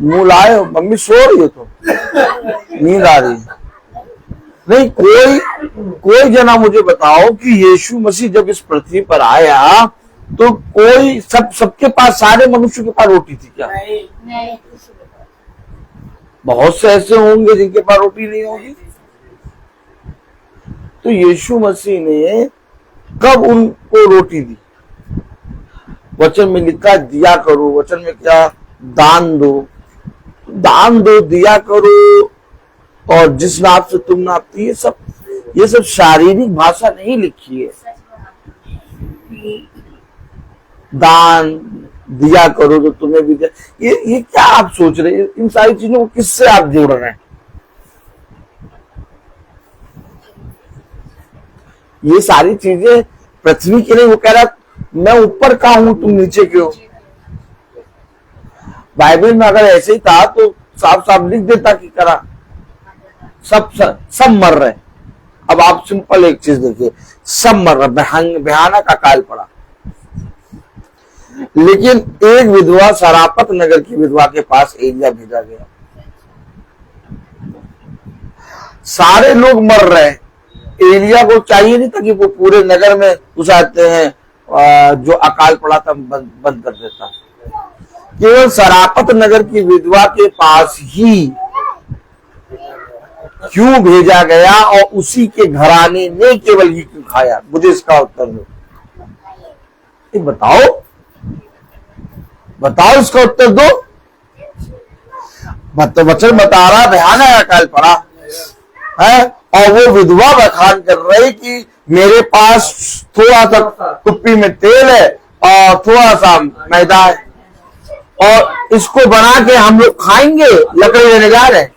मुंह लाए हो? मम्मी सो रही हो तो नींद आ रही है। नहीं, कोई जना मुझे बताओ कि यीशु मसीह जब इस पृथ्वी पर आया तो कोई सबके पास, सारे मनुष्य के पास रोटी थी क्या? नहीं। बहुत से ऐसे होंगे जिनके पास रोटी नहीं होगी। तो यीशु मसीह ने कब उनको रोटी दी? वचन में लिखा दिया करो, वचन में क्या? दान दो, दान दो, दिया करो। और जिस नाप से तुम नापती, ये सब शारीरिक भाषा नहीं लिखी है। दान दिया करो तो तुम्हें भी ये क्या आप सोच रहे हैं? इन सारी चीजों को किससे आप जोड़ रहे हैं? ये सारी चीजें पृथ्वी के लिए। वो कह रहा मैं ऊपर का हूं, तुम नीचे के हो। बाइबल में अगर ऐसे ही था तो साफ साफ लिख देता कि करा सब मर रहे। अब आप सिंपल एक चीज देखिए, सब मर रहे, भयानक अकाल पड़ा। लेकिन एक विधवा, सरापत नगर की विधवा के पास एलिया भेजा गया। सारे लोग मर रहे। एलिया को चाहिए नहीं था कि वो पूरे नगर में घुसाते हैं, जो अकाल पड़ा था बंद कर देता। केवल सरापत नगर की विधवा के पास ही क्यों भेजा गया और उसी के घराने ने केवल ही क्यों खाया? मुझे इसका उत्तर दो। बताओ इसका उत्तर दो। वचन बता रहा भयानक अकाल पड़ा है और वो विधवा बखान कर रही कि मेरे पास थोड़ा सा कुप्पी में तेल है और थोड़ा सा मैदा है और इसको बना के हम लोग खाएंगे, लकड़ी लेने जा रहे हैं,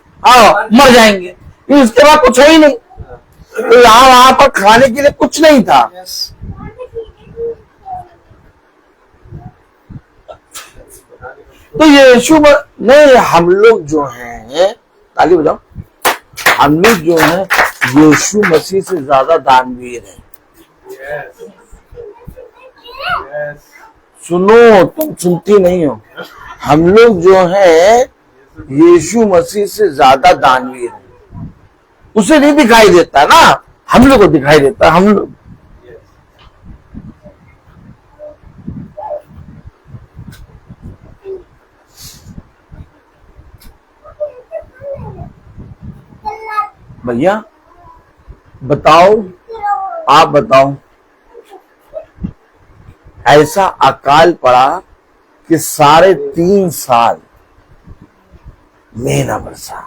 मर जाएंगे। इसके बाद कुछ है ही नहीं। तो यहाँ वहां पर खाने के लिए कुछ नहीं था। तो यीशु नहीं, हम लोग जो हैं, ताली बजाओ, हम लोग जो हैं यीशु मसीह से ज्यादा दानवीर हैं। सुनो, तुम सुनती नहीं हो। हम लोग जो हैं यीशु मसीह से ज्यादा दानवीर हैं। उसे नहीं दिखाई देता ना, हम लोग को दिखाई देता। हम लोग भैया बताओ, आप बताओ, ऐसा अकाल पड़ा कि 3.5 साल महीना बरसा।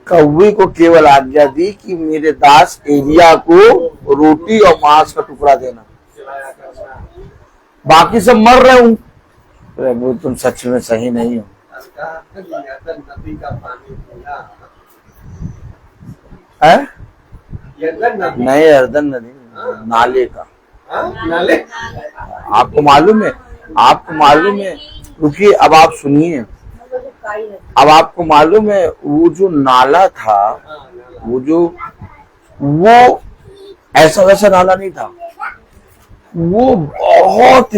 कौवे को केवल आज्ञा दी कि मेरे दास एलिया को रोटी और मांस का टुकड़ा देना, बाकी सब मर रहे हूं। प्रभु तुम सच में सही नहीं हो। नदी का पानी नहीं, अर्दन नदी, नाले का। नाले आपको मालूम है, आपको मालूम है, रुकिए अब आप सुनिए। अब आपको मालूम है वो जो नाला था, वो ऐसा वैसा नाला नहीं था, वो बहुत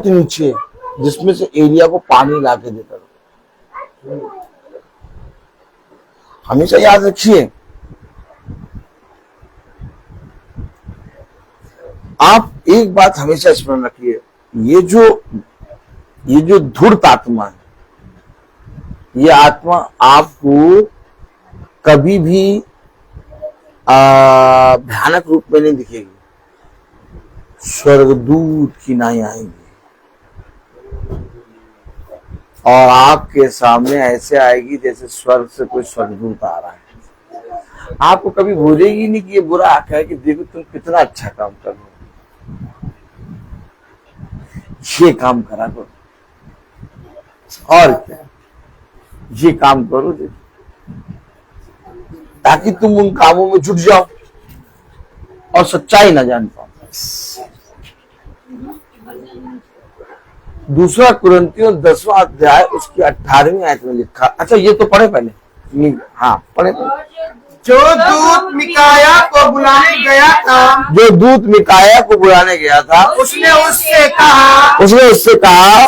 नीचे, जिसमें से एलिया को पानी लाके देता था। हमेशा याद रखिए, आप एक बात हमेशा स्मरण रखिए, ये जो धूर्त आत्मा है, ये आत्मा आपको कभी भी भयानक रूप में नहीं दिखेगी, स्वर्गदूत की नहीं आएगी और आपके सामने ऐसे आएगी जैसे स्वर्ग से कोई स्वर्गदूत आ रहा है। आपको कभी भूलेगी नहीं कि ये बुरा आंख है कि देखो तुम कितना अच्छा काम कर रहे हो, ये काम करा करो और क्या, ये काम करो ताकि तुम उन कामों में जुट जाओ और सच्चाई ना जान पाओ। 2 कुरिन्थियों 10वां अध्याय उसकी 18वीं आयत में लिखा। अच्छा ये तो पढ़े पहले, हाँ पढ़े। जो दूत मिकाया को बुलाने गया था, उसने उससे कहा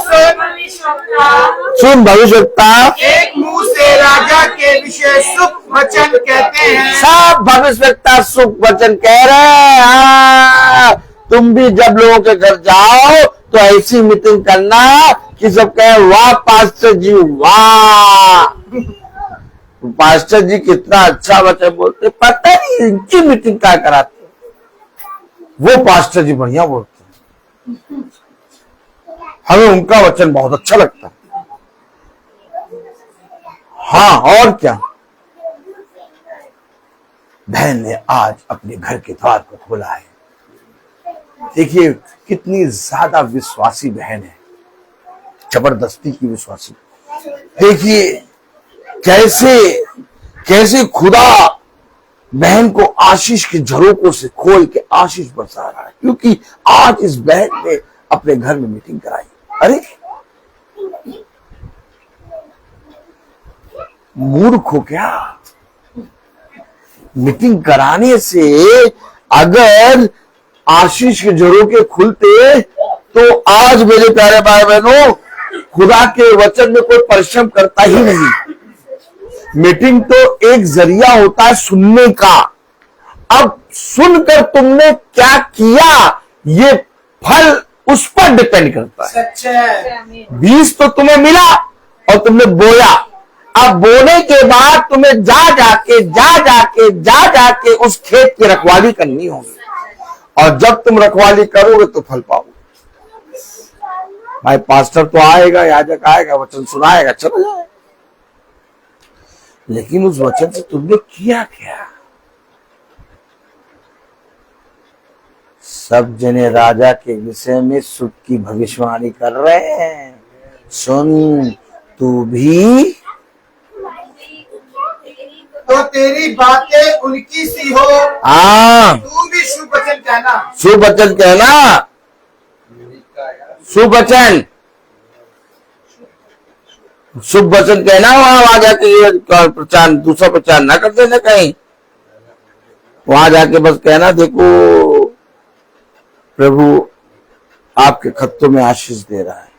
सुन भविष्यवक्ता एक मुंह से राजा के विषय शुभ वचन कहते हैं। सब भविष्यवक्ता शुभ वचन कह रहे हैं। हाँ, तुम भी जब लोगों के घर जाओ तो ऐसी मीटिंग करना कि सब कहे वाह पास्टर जी, वाह पास्टर जी कितना अच्छा वचन बोलते, पता नहीं इनकी मीटिंग क्या कराते, वो पास्टर जी बढ़िया बोलते, हमें उनका वचन बहुत अच्छा लगता है। हाँ और क्या, बहन ने आज अपने घर के द्वार को खोला है। देखिए कितनी ज्यादा विश्वासी बहन है, जबरदस्ती की विश्वासी। देखिए कैसे खुदा बहन को आशीष के झरोकों से खोल के आशीष बरसा रहा है, क्योंकि आज इस बहन ने अपने घर में मीटिंग कराई। अरे मूर्ख हो क्या, मीटिंग कराने से अगर आशीष के झरोके खुलते तो आज मेरे प्यारे भाई बहनों खुदा के वचन में कोई परिश्रम करता ही नहीं। मीटिंग तो एक जरिया होता है सुनने का। अब सुनकर तुमने क्या किया ये फल उस पर डिपेंड करता है। सच है। बीज तो तुम्हें मिला और तुमने बोया, अब बोने के बाद तुम्हें जा जाके उस खेत की रखवाली करनी होगी, और जब तुम रखवाली करोगे तो फल पाओगे। भाई पास्टर तो आएगा, याजक आएगा, वचन सुनाएगा, चला जाएगा, लेकिन उस वचन से तुमने किया क्या? सब जने राजा के विषय में सुख की भविष्यवाणी कर रहे हैं। सुन तू भी तो तेरी बातें उनकी सी हो, हाँ तू भी शुभ वचन कहना। शुभ वचन कहना, शुभ वचन वहां जाके प्रचार, दूसरा प्रचार ना कर देना कहीं। वहां जाके बस कहना देखो प्रभु आपके खत्तों में आशीष दे रहा है,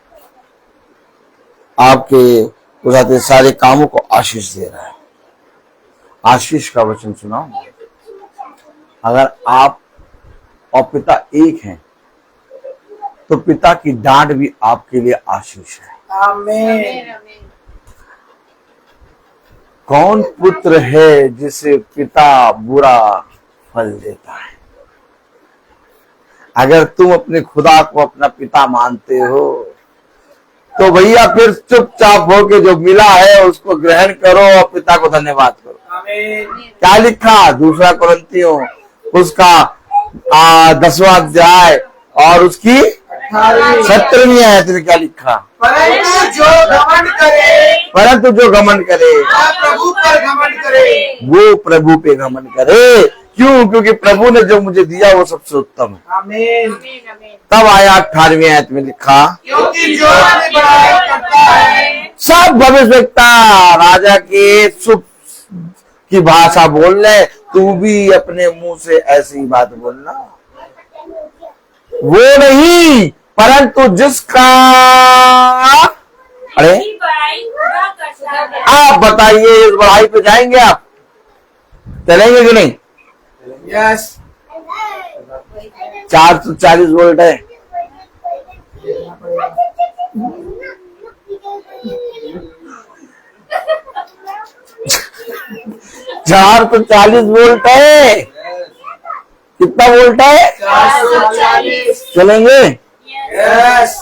आपके बुझाते सारे कामों को आशीष दे रहा है। आशीष का वचन सुनाओ। अगर आप और पिता एक हैं तो पिता की डांट भी आपके लिए आशीष है। आमीन। कौन पुत्र है जिसे पिता बुरा फल देता है? अगर तुम अपने खुदा को अपना पिता मानते हो तो भैया फिर चुपचाप हो के जो मिला है उसको ग्रहण करो और पिता को धन्यवाद करो। क्या लिखा दूसरा कुरिन्थियों उसका 10वां अध्याय और उसकी 17वीं आयत में क्या लिखा? परंतु जो घमंड करे प्रभु पर घमंड करे, वो प्रभु पे घमंड करे। क्यों? क्योंकि प्रभु ने जो मुझे दिया वो सबसे उत्तम है। आमीन। तब आया 18वीं आयत में लिखा, क्योंकि जो अपनी बड़ाई करता है सब भविष्यवक्ता राजा के सुख की भाषा बोल रहे, तू भी अपने मुंह से ऐसी बात बोलना। वो नहीं, परंतु जिसका, अरे आप बताइए इस बढ़ाई पे जाएंगे आप? चलेंगे कि नहीं? यस। 440 वोल्ट है। चार तो 40 वोल्ट है। कितना वोल्ट है? 440। चलेंगे? यस।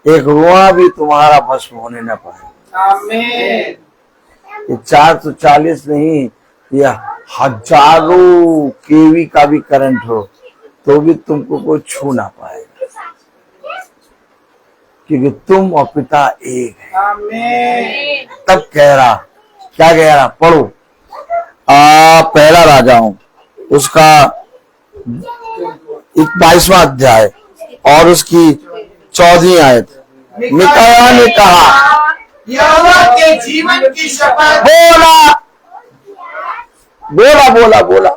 एक रुआ भी तुम्हारा भस्म होने न पाए। आमीन। ये 440 नहीं, यह हजारों केवी का भी करंट हो तो भी तुमको कोई छू ना पाएगा, क्योंकि तुम और पिता एक है। आमीन। तब कह रहा, क्या कह रहा? पढ़ो पहला राजाओं उसका 22वां अध्याय और उसकी 14वीं आयत। मिकाया ने कहा, यहोवा के जीवन की शपथ। बोला बोला बोला बोला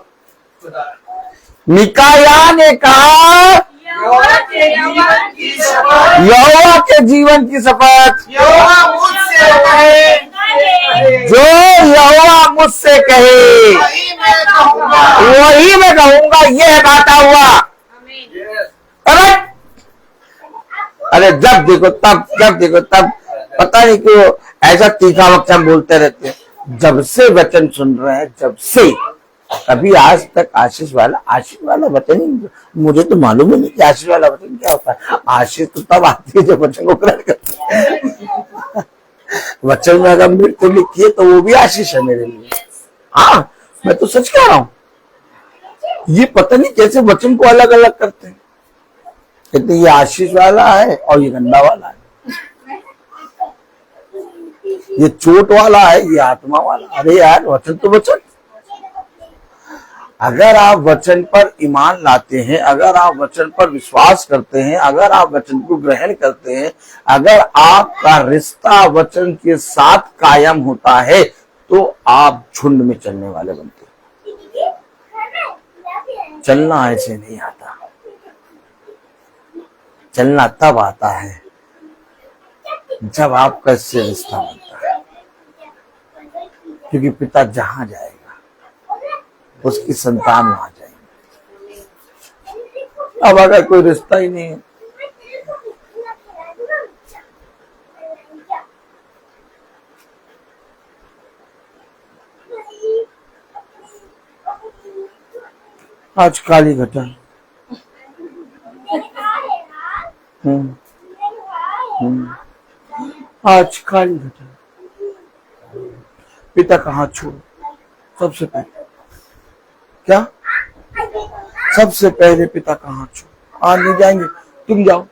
मिकाया ने कहा, यहोवा के जीवन की शपथ। यहोवा के जीवन की शपथ, यहोवा मुझसे कहे, जो यहोवा मुझसे कहे वही मैं कहूँगा। वही मैं कहूंगा। यह बात हुआ। अरे जब देखो तब, जब देखो तब, पता नहीं क्यों ऐसा तीखा वचन बोलते रहते हैं। जब से वचन सुन रहे हैं, जब से, अभी आज तक आशीष वाला वचन ही, मुझे तो मालूम ही नहीं कि आशीष वाला वचन क्या होता है। आशीष तो तब आती है जब वचन को ग्रहण करते हैं। वचन में अगर मृत्यु लिखी है तो वो भी आशीष है मेरे लिए। हाँ, मैं तो सच कह रहा हूं। ये पता नहीं कैसे वचन को अलग अलग करते हैं, कहते ये आशीष वाला है और ये गंदा वाला है, ये चोट वाला है, ये आत्मा वाला। अरे यार, वचन तो वचन। अगर आप वचन पर ईमान लाते हैं, अगर आप वचन पर विश्वास करते हैं, अगर आप वचन को ग्रहण करते हैं, अगर आपका रिश्ता वचन के साथ कायम होता है, तो आप झुंड में चलने वाले बनते हैं। चलना ऐसे नहीं आता, चलना तब आता है जब आपका इससे रिश्ता बनता है, क्योंकि पिता जहां जाएगा उसकी संतान वहां जाएंगे। अब अगर कोई रिश्ता ही नहीं है, आज काली घटा। आज काली घटा। पिता का हाथ छोड़ो सबसे पहले। क्या? सबसे पहले पिता का हाथ छोड़ो। आज नहीं जाएंगे, तुम जाओ।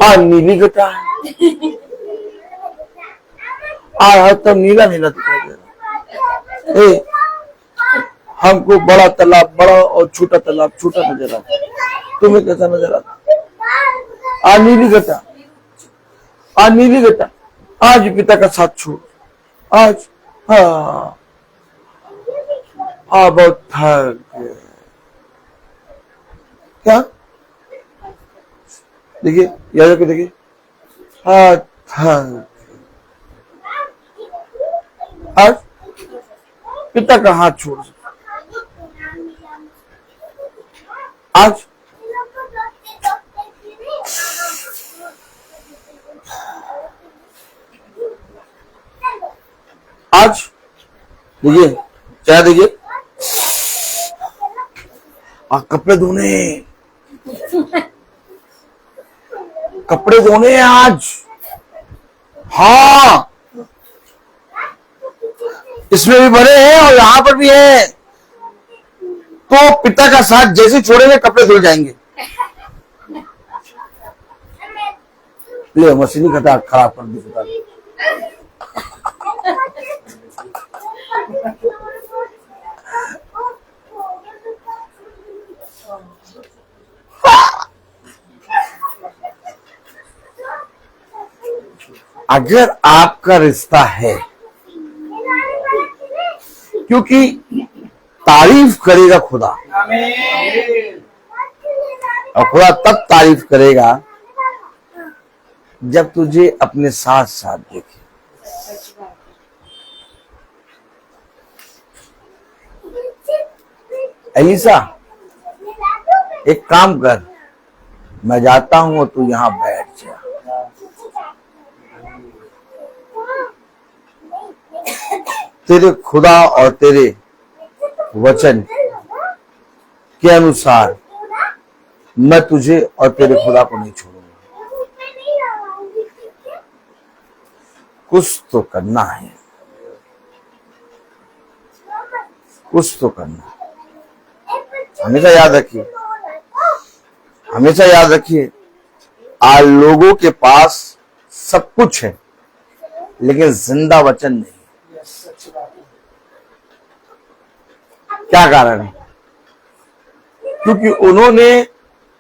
आज नीली घटा है। आज तो नीला नीला दिखाई दे रहा है। हमको बड़ा तालाब बड़ा और छोटा तालाब छोटा नजर आता, तुम्हें कैसा नजर आता? आज नीली घटा, आज नीली घटा। आज पिता का साथ छोड़। आज हाँ, बहुत थक गए। क्या? देखिए याद रखिए, देखिए, हाँ थक। आज पिता का हाथ छोड़। आज आज देखिए चाय देखिए, कपड़े धोने, कपड़े धोने हैं आज। हाँ, इसमें भी भरे हैं और यहां पर भी है। तो पिता का साथ जैसे छोड़ेंगे कपड़े धुल जाएंगे। ले मशीन खराब कर दी पिता। अगर आपका रिश्ता है, क्योंकि तारीफ करेगा खुदा, और खुदा तब तारीफ करेगा जब तुझे अपने साथ साथ देखे। एलिसा, एक काम कर, मैं जाता हूं और तू यहां बैठ जा। तेरे खुदा और तेरे वचन के अनुसार मैं तुझे और तेरे खुदा को नहीं छोड़ूंगा। कुछ तो करना है, कुछ तो करना है। हमेशा याद रखिए, हमेशा याद रखिए, आज लोगों के पास सब कुछ है लेकिन जिंदा वचन नहीं। क्या कारण है? क्योंकि उन्होंने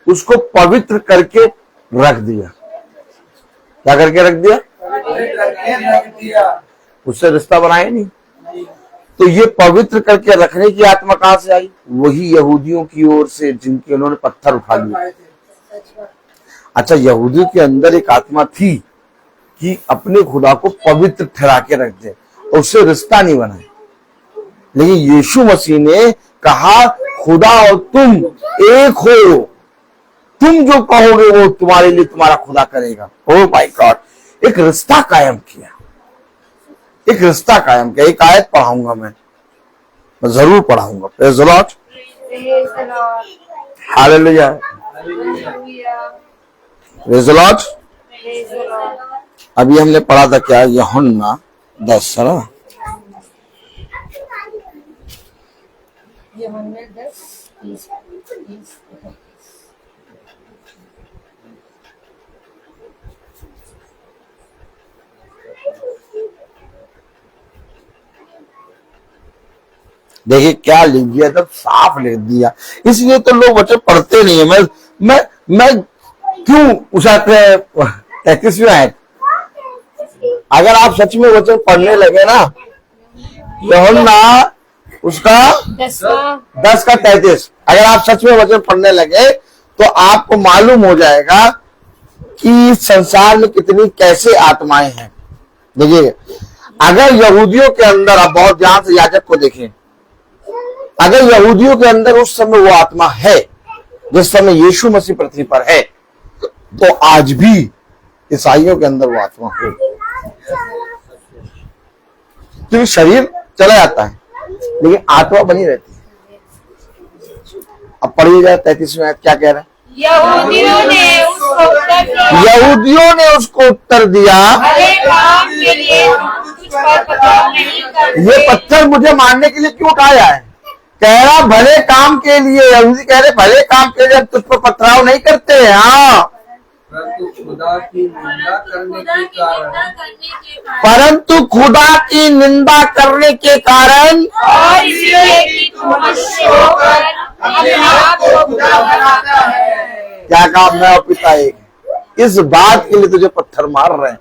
उसको पवित्र करके रख दिया। क्या करके रख दिया? उससे रिश्ता बनाया नहीं। तो ये पवित्र करके रखने की आत्मा कहां से आई? वही यहूदियों की ओर से, जिनके उन्होंने पत्थर उठा लिए। अच्छा, यहूदियों के अंदर एक आत्मा थी कि अपने खुदा को पवित्र ठहरा के रख दे, और उससे रिश्ता नहीं बनाए। लेकिन यीशु मसीह ने कहा खुदा और तुम एक हो, तुम जो कहोगे वो तुम्हारे लिए तुम्हारा खुदा करेगा। ओह माय गॉड, एक रिश्ता कायम किया, एक रिश्ता कायम किया। एक आयत पढ़ाऊंगा मैं जरूर पढ़ाऊंगा। Praise the Lord, hallelujah, praise the Lord. अभी हमने पढ़ा था क्या? यूहन्ना 10 है ना? देखिए क्या लिख दिया, तब साफ लिख दिया। इसलिए तो लोग वचन पढ़ते नहीं है। मैं क्यों उठाते हैं 33वां आयत? अगर आप सच में वचन पढ़ने लगे ना, यूहन्ना उसका 10 का 33, अगर आप सच में वचन पढ़ने लगे तो आपको मालूम हो जाएगा कि संसार में कितनी कैसे आत्माएं हैं। देखिए, अगर यहूदियों के अंदर, आप बहुत ध्यान से याजक को देखें, अगर यहूदियों के अंदर उस समय वो आत्मा है जिस समय यीशु मसीह पृथ्वी पर है, तो आज भी ईसाइयों के अंदर वो आत्मा है। क्योंकि शरीर चला जाता है लेकिन आत्मा बनी रहती है। अब पढ़िए जाए 33वां आयत क्या कह रहा है? यहूदियों ने उसको उत्तर दिया, ये पत्थर मुझे मारने के लिए क्यों उठाया है? कह रहा भले काम के लिए। यहूदी कह रहे भले काम के लिए तुझ पर पथराव नहीं करते। हाँ, परंतु खुदा की निंदा करने के कारण, परंतु खुदा की निंदा करने के कारण और इसलिए कि तू मनुष्य होकर अपने आप को खुदा बनाता है। क्या काम है? और पिता एक, इस बात के लिए तुझे पत्थर मार रहे हैं।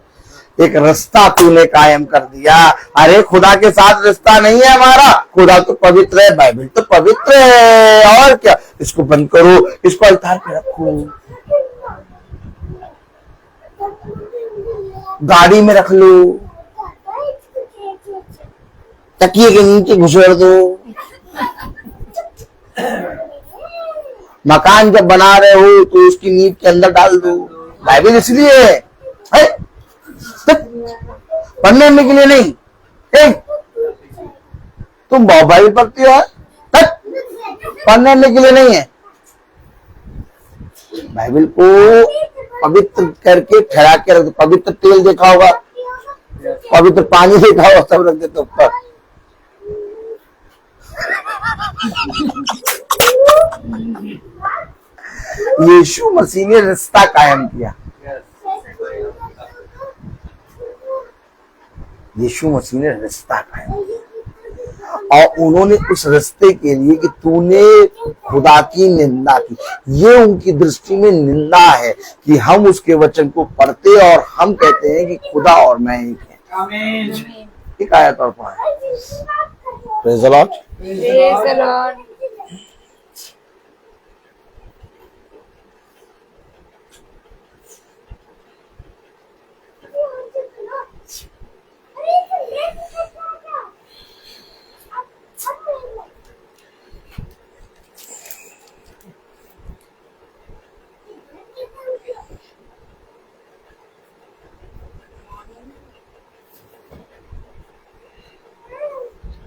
एक रिश्ता तूने कायम कर दिया। अरे खुदा के साथ रिश्ता नहीं है हमारा, खुदा तो पवित्र है, बाइबल तो पवित्र है। और क्या? इसको बंद करो, इसको अलतार पे रखो, गाड़ी में रख लो, तकिए के नीचे घुसेड़ दो, मकान जब बना रहे हो तो उसकी नींव के अंदर डाल दो। बाइबल इसलिए है, पढ़ने में के लिए नहीं। तुम बाइबल पढ़ती हो? पढ़ने के लिए नहीं है। बाइबल को पवित्र करके ठहरा के रख दो। पवित्र तेल देखा होगा, पवित्र पानी देखा होगा, सब रख देते ऊपर। यीशु मसीह ने रिश्ता कायम किया। यीशु मसीह ने रिश्ता कायम किया और उन्होंने उस रिश्ते के लिए कि तूने खुदा की निंदा की, ये उनकी दृष्टि में निंदा है कि हम उसके वचन को पढ़ते और हम कहते हैं कि खुदा और मैं एक है। आमीन। एक आयत और पढ़ा। Praise the Lord. Praise the Lord.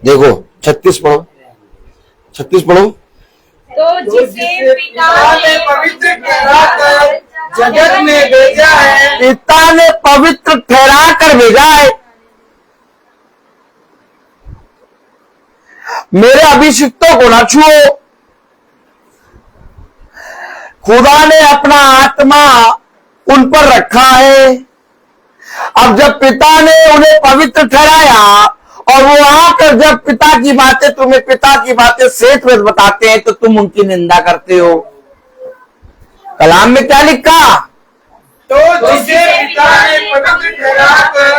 देखो 36 पढ़ो, 36 पढ़ो। तो जिसे पिता ने पवित्र ठहराकर जगत में भेजा है, पिता ने पवित्र ठहरा कर भेजा है। मेरे अभिषिक्तों को न छुओ। खुदा ने अपना आत्मा उन पर रखा है। अब जब पिता ने उन्हें पवित्र ठहराया और वो आकर जब पिता की बातें तुम्हें पिता की बातें सेठ में बताते हैं तो तुम उनकी निंदा करते हो। कलाम में क्या लिखा? तो जिसे पिता ने पवित्र ठहराकर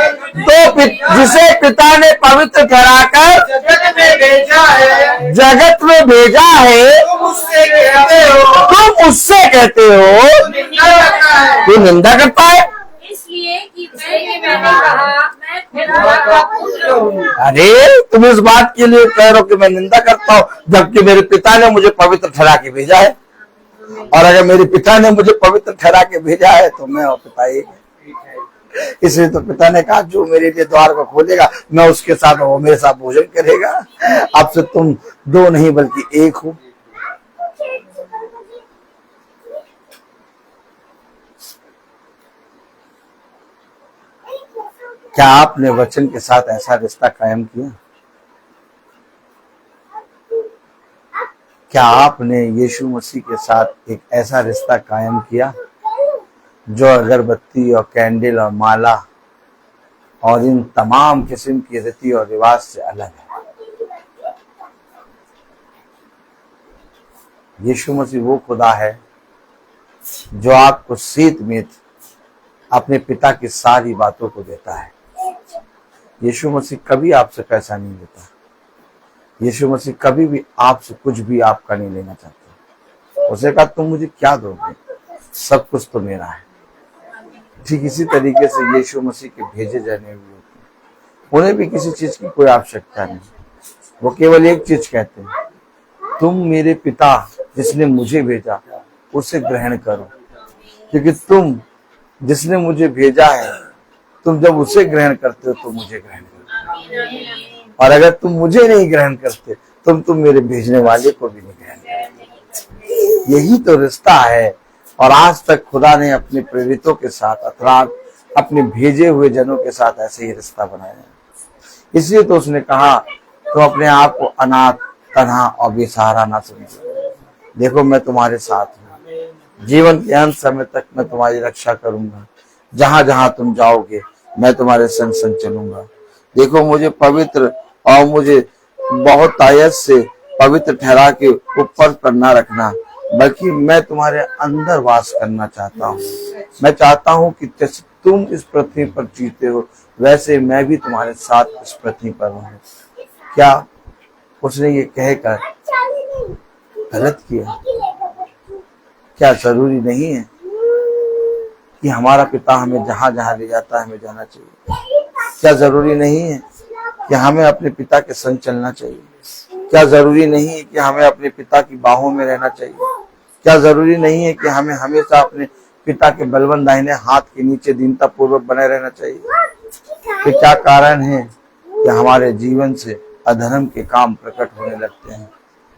जिसे पिता ने पवित्र ठहराकर जगत में भेजा है, जगत में भेजा है, तुम उससे कहते हो, तुम उससे कहते हो। निंदा करता है। तू निंदा करता है। इसलिए कि मैंने कहा मैं खुदा का पुत्र हूँ। अरे तुम इस बात के लिए कह रहे हो कि मैं निंदा करता हूँ जबकि मेरे पिता ने मुझे पवित्र ठहरा के भेजा है। और अगर मेरे पिता ने मुझे पवित्र ठहरा के भेजा है तो मैं और पिता एक है। इसलिए तो पिता ने कहा जो मेरे लिए द्वार को खोलेगा मैं उसके साथ, वो मेरे साथ भोजन करेगा। अब से तुम दो नहीं बल्कि एक हो। क्या आपने वचन के साथ ऐसा रिश्ता कायम किया? क्या आपने यीशु मसीह के साथ एक ऐसा रिश्ता कायम किया जो अगरबत्ती और कैंडल और माला और इन तमाम किस्म की रीति और रिवाज से अलग है? यीशु मसीह वो खुदा है जो आपको सीत मीत अपने पिता की सारी बातों को देता है। यीशु मसीह कभी आपसे पैसा नहीं लेता। यीशु मसीह कभी भी आपसे कुछ भी आपका नहीं लेना चाहता। उसे कहा तुम मुझे क्या दोगे, सब कुछ तो मेरा है। ठीक इसी तरीके से यीशु मसीह के भेजे जाने भी होते हैं, उन्हें भी किसी चीज की कोई आवश्यकता नहीं। वो केवल एक चीज कहते हैं, तुम मेरे पिता जिसने मुझे भेजा उसे ग्रहण करो, क्योंकि तुम जिसने मुझे भेजा है तुम जब उसे ग्रहण करते हो तो मुझे ग्रहण करो। और अगर तुम मुझे नहीं ग्रहण करते तुम मेरे भेजने वाले को भी नहीं ग्रहण करते। यही तो रिश्ता है। और आज तक खुदा ने अपने प्रेरितों के साथ अर्थात अपने भेजे हुए जनों के साथ ऐसे ही रिश्ता बनाया है। इसलिए तो उसने कहा तो अपने आप को अनाथ, तन्हा और बेसहारा ना समझो। देखो मैं तुम्हारे साथ हूँ, जीवन के अंत समय तक मैं तुम्हारी रक्षा करूंगा। जहां जहां तुम जाओगे मैं तुम्हारे संग संग चलूंगा। देखो मुझे पवित्र और मुझे बहुत तायत से पवित्र ठहरा के ऊपर पर ना रखना, बल्कि मैं तुम्हारे अंदर वास करना चाहता हूँ। मैं चाहता हूँ कि जैसे तुम इस पृथ्वी पर जीते हो वैसे मैं भी तुम्हारे साथ इस पृथ्वी पर रहूं। क्या उसने ये कहकर गलत किया? क्या जरूरी नहीं है कि हमारा पिता हमें जहां जहां ले जाता है हमें जाना चाहिए? क्या जरूरी नहीं है कि हमें अपने पिता के संग चलना चाहिए? क्या जरूरी नहीं है कि हमें अपने पिता की बाहों में रहना चाहिए? क्या जरूरी नहीं है कि हमें हमेशा अपने पिता के बलवंत दाहिने हाथ के नीचे दीनता पूर्वक बने रहना चाहिए? तो क्या कारण है कि हमारे जीवन से अधर्म के काम प्रकट होने लगते हैं।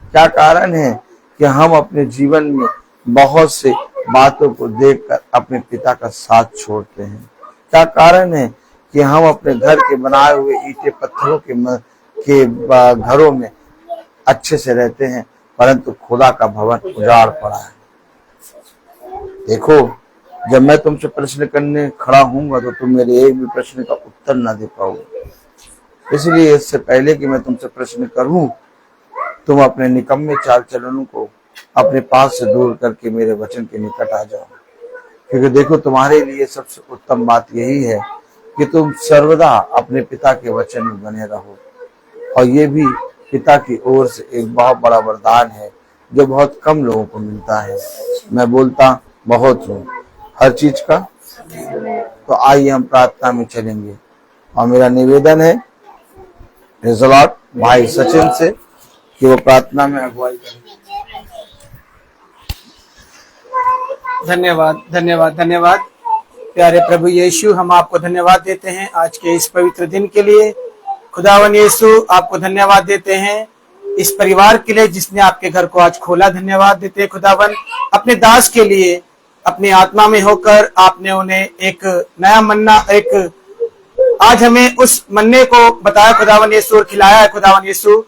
क्या कारण है कि हम अपने जीवन में बहुत से बातों को देखकर अपने पिता का साथ छोड़ते हैं? क्या कारण है कि हम अपने घर के बनाए हुए ईंटे पत्थरों के घरों में अच्छे से रहते हैं, परंतु खुदा का भवन उजाड़ पड़ा है? देखो, जब मैं तुमसे प्रश्न करने खड़ा हूंगा तो तुम मेरे एक भी प्रश्न का उत्तर ना दे पाओगे। इसलिए इससे पहले कि मैं तुमसे प्रश्न करूं, तुम अपने निकम्मे चाल चलनों को अपने पास से दूर करके मेरे वचन के निकट आ जाओ। क्योंकि देखो, तुम्हारे लिए सबसे उत्तम बात यही है कि तुम सर्वदा अपने पिता के वचन में बने रहो, और ये भी पिता की ओर से एक बहुत बड़ा वरदान है जो बहुत कम लोगों को मिलता है। मैं बोलता बहुत हूँ हर चीज का, तो आइए हम प्रार्थना में चलेंगे। और मेरा निवेदन है रिजल्ट भाई सचिन से कि वो प्रार्थना में अगुवाई करें। धन्यवाद, धन्यवाद, धन्यवाद। प्यारे प्रभु यीशु, हम आपको धन्यवाद देते हैं आज के इस पवित्र दिन के लिए। खुदावन यीशु, आपको धन्यवाद देते हैं इस परिवार के लिए जिसने आपके घर को आज खोला। धन्यवाद देते हैं खुदावन अपने दास के लिए, अपनी आत्मा में होकर आपने उन्हें एक नया मन्ना, एक आज हमें उस मन्ने को बताया खुदावन यीशु और खिलाया है खुदावन यीशु।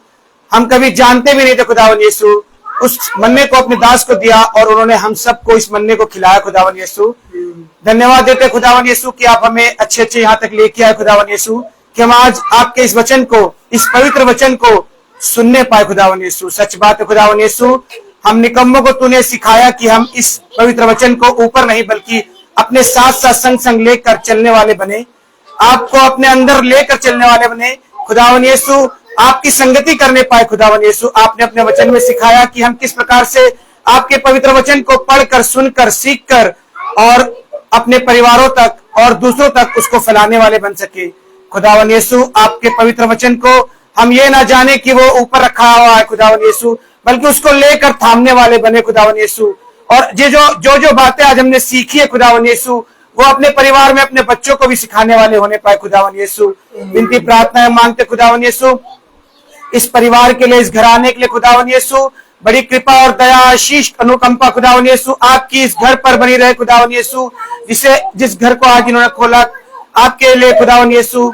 हम कभी जानते भी नहीं थे खुदावन यीशु, उस मन्ने को अपने दास को दिया और उन्होंने हम सबको इस मन्ने को खिलाया खुदावन यीशु। धन्यवाद देते खुदावन यीशु कि आप हमें अच्छे अच्छे यहाँ तक लेके आए खुदावन यीशु, कि हम आज आपके इस वचन को, इस पवित्र वचन को सुनने पाए खुदावन यीशु। सच बात है खुदावन यीशु, हम निकम्मों को तूने सिखाया कि हम इस पवित्र वचन को ऊपर नहीं बल्कि अपने साथ साथ संग संग लेकर चलने वाले बने, आपको अपने अंदर लेकर चलने वाले बने खुदावन यीशु। आपकी संगति करने पाए खुदावन यीशु। आपने अपने वचन में सिखाया कि हम किस प्रकार से आपके पवित्र वचन को पढ़कर, सुनकर, सीखकर और अपने परिवारों तक और दूसरों तक उसको फैलाने वाले बन सके खुदावन यीशु। आपके पवित्र वचन को हम ये ना जाने कि वो ऊपर रखा हुआ है खुदावन यीशु, बल्कि उसको लेकर थामने वाले बने खुदावन यीशु। और ये जो बातें आज हमने सीखी है खुदावन यीशु, वो अपने परिवार में अपने बच्चों को भी सिखाने वाले होने पाए खुदावन यीशु। विनती प्रार्थना मांगते खुदावन यीशु इस परिवार के लिए, इस घराने के लिए खुदावन यीशु। बड़ी कृपा और दया, आशीष, अनुकंपा खुदावन यीशु आपकी इस घर पर बनी रहे खुदावन यीशु। जिस घर को आज इन्होंने खोला आपके लिए खुदावन यीशु,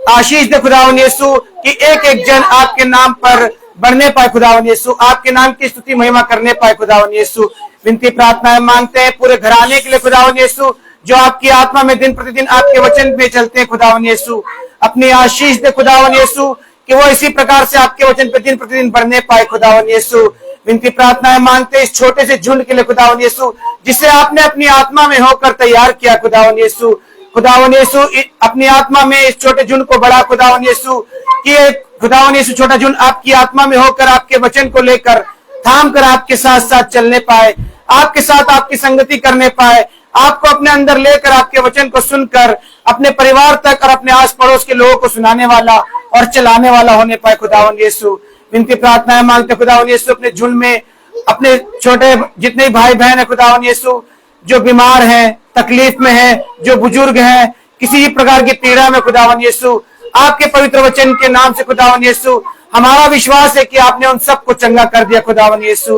आशीष दे खुदावन यीशु कि एक एक जन आपके नाम पर बढ़ने पाए खुदावन यीशु, आपके नाम की स्तुति महिमा करने पाए खुदावन यीशु। विनती प्रार्थनाएं मांगते हैं पूरे घराने के लिए खुदावन यीशु, जो आपकी आत्मा में दिन प्रतिदिन आपके वचन पे चलते हैं खुदावन यीशु। अपनी आशीष दे खुदावन यीशु कि वो इसी प्रकार से आपके वचन पे दिन प्रतिदिन बढ़ने पाए खुदावन यीशु। विनती प्रार्थनाएं मांगते हैं इस छोटे से झुंड के लिए खुदावन यीशु, जिसे आपने अपनी आत्मा में होकर तैयार किया खुदावन यीशु। खुदावन यीशु अपनी आत्मा में इस छोटे झुंड को बढ़ा खुदावन यीशु, कि खुदावन यीशु छोटा झुंड आपकी आत्मा में होकर आपके वचन को लेकर थाम कर आपके साथ साथ चलने पाए, आपके साथ आपकी संगति करने पाए, आपको अपने अंदर लेकर आपके वचन को सुनकर अपने परिवार तक और अपने आस पड़ोस के लोगों को सुनाने वाला और चलाने वाला होने पाए खुदावन यीशु। विनती प्रार्थनाएं मांगते खुदावन यीशु अपने झुंड में अपने छोटे जितने भाई बहन है खुदावन यीशु, जो बीमार हैं, तकलीफ में हैं, जो बुजुर्ग हैं, किसी प्रकार की पीड़ा में खुदावन यीशु, आपके पवित्र वचन के नाम से खुदावन यीशु हमारा विश्वास है कि आपने उन सबको चंगा कर दिया खुदावन यीशु।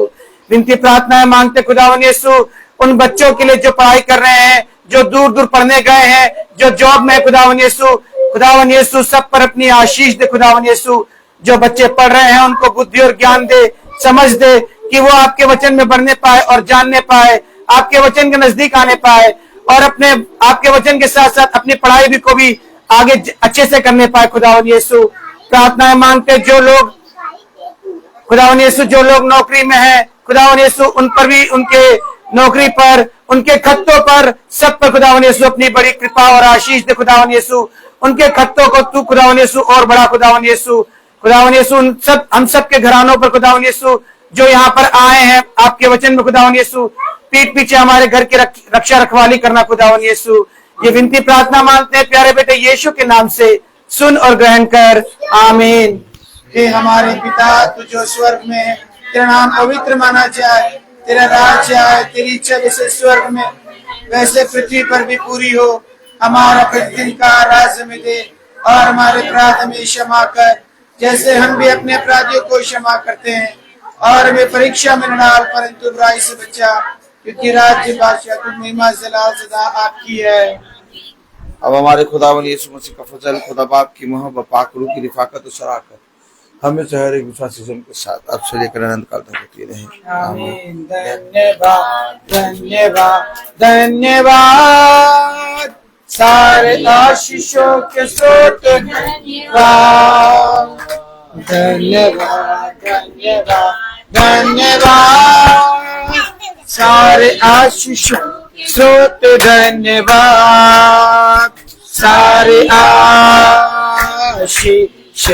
विनती प्रार्थनाएं मांगते खुदावन यीशु उन बच्चों के लिए जो पढ़ाई कर रहे हैं, जो दूर दूर पढ़ने गए हैं, जो जॉब में खुदावन यीशु सब पर अपनी आशीष दे खुदावन यीशु। जो बच्चे पढ़ रहे हैं उनको बुद्धि और ज्ञान दे, समझ दे कि वो आपके वचन में बढ़ने पाए और जानने पाए, आपके वचन के नजदीक आने पाए और अपने आपके वचन के साथ साथ अपनी पढ़ाई भी को भी आगे अच्छे से करने पाए खुदावन यीशु। प्रार्थनाएं मांगते जो लोग खुदावन यीशु, जो लोग नौकरी में है खुदावन यीशु, उन पर भी, उनके नौकरी पर, उनके खत्तों पर, सब पर खुदावन यीशु अपनी बड़ी कृपा और आशीष दे खुदावन यीशु। उनके खत्तों को तू खुदावन यीशु और बड़ा खुदावन यीशु। खुदावन यीशु हम सब के घरानों पर खुदावन यीशु जो यहाँ पर आए हैं आपके वचन में खुदावन यीशु, पीठ पीछे हमारे घर की रक्षा रखवाली करना खुदावन यीशु। ये विनती प्रार्थना मांगते हैं प्यारे बेटे यीशु के नाम से, सुन और ग्रहण कर, आमीन। हे हमारे पिता तू जो स्वर्ग में है, तेरा नाम पवित्र माना जाए, तेरा राज्य आए, तेरी इच्छा जैसे स्वर्ग में वैसे पृथ्वी पर भी पूरी हो। हमारा प्रतिदिन का राज्य में दे और हमारे अपराध में क्षमा कर, जैसे हम भी अपने अपराधियों को क्षमा करते हैं, और हमें परीक्षा में न डाल परंतु बुराई से बचा, क्योंकि राज्य बादशाह तुम महिमा जलाल सदा आपकी है। अब हमारे खुदावन यीशु मसीह का फजल, खुदा बाप की मोहब्बत, पाक रूह की रिफाकत और शराकत हमें से हर एक विश्वासी जन के साथ अब से लेकर अनंत काल तक होती रहे। आमीन। धन्यवाद धन्यवाद धन्यवाद, सारे आशीषों के स्रोत धन्यवाद धन्यवाद धन्यवाद धन्यवाद, सारे आशीषों के स्रोत धन्यवाद, सारे आशीष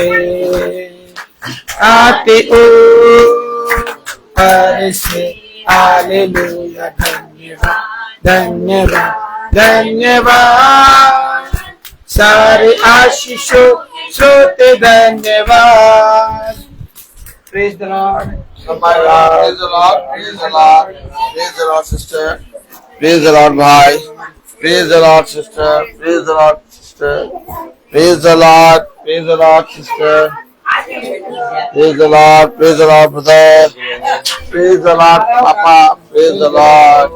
आते ऊपर से। हालेलुया। धन्यवाद धन्यवाद धन्यवाद, सारे आशीषों श्रोते धन्यवाद। Praise the Lord. Praise the Lord, praise the Lord, praise the Lord sister, praise the Lord भाई, praise the Lord sister, praise the Lord sister, praise the Lord, praise the Lord sister, praise the Lord brother, praise the Lord पापा, praise the Lord।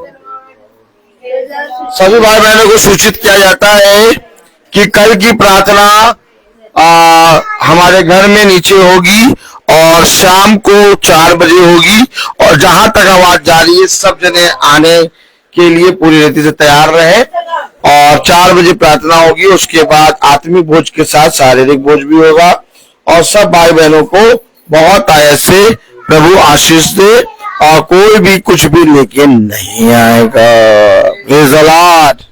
सभी भाई बहनों को सूचित किया जाता है कि कल की प्रार्थना हमारे घर में नीचे होगी और शाम को 4 बजे होगी, और जहां तक आवाज जा रही है सब जने आने के लिए पूरी रीति से तैयार रहे। और 4 बजे प्रार्थना होगी, उसके बाद आत्मिक भोज के साथ शारीरिक भोज भी होगा, और सब भाई बहनों को बहुत आयत से प्रभु आशीष दे, और कोई भी कुछ भी लेके नहीं आएगा। Praise the Lord.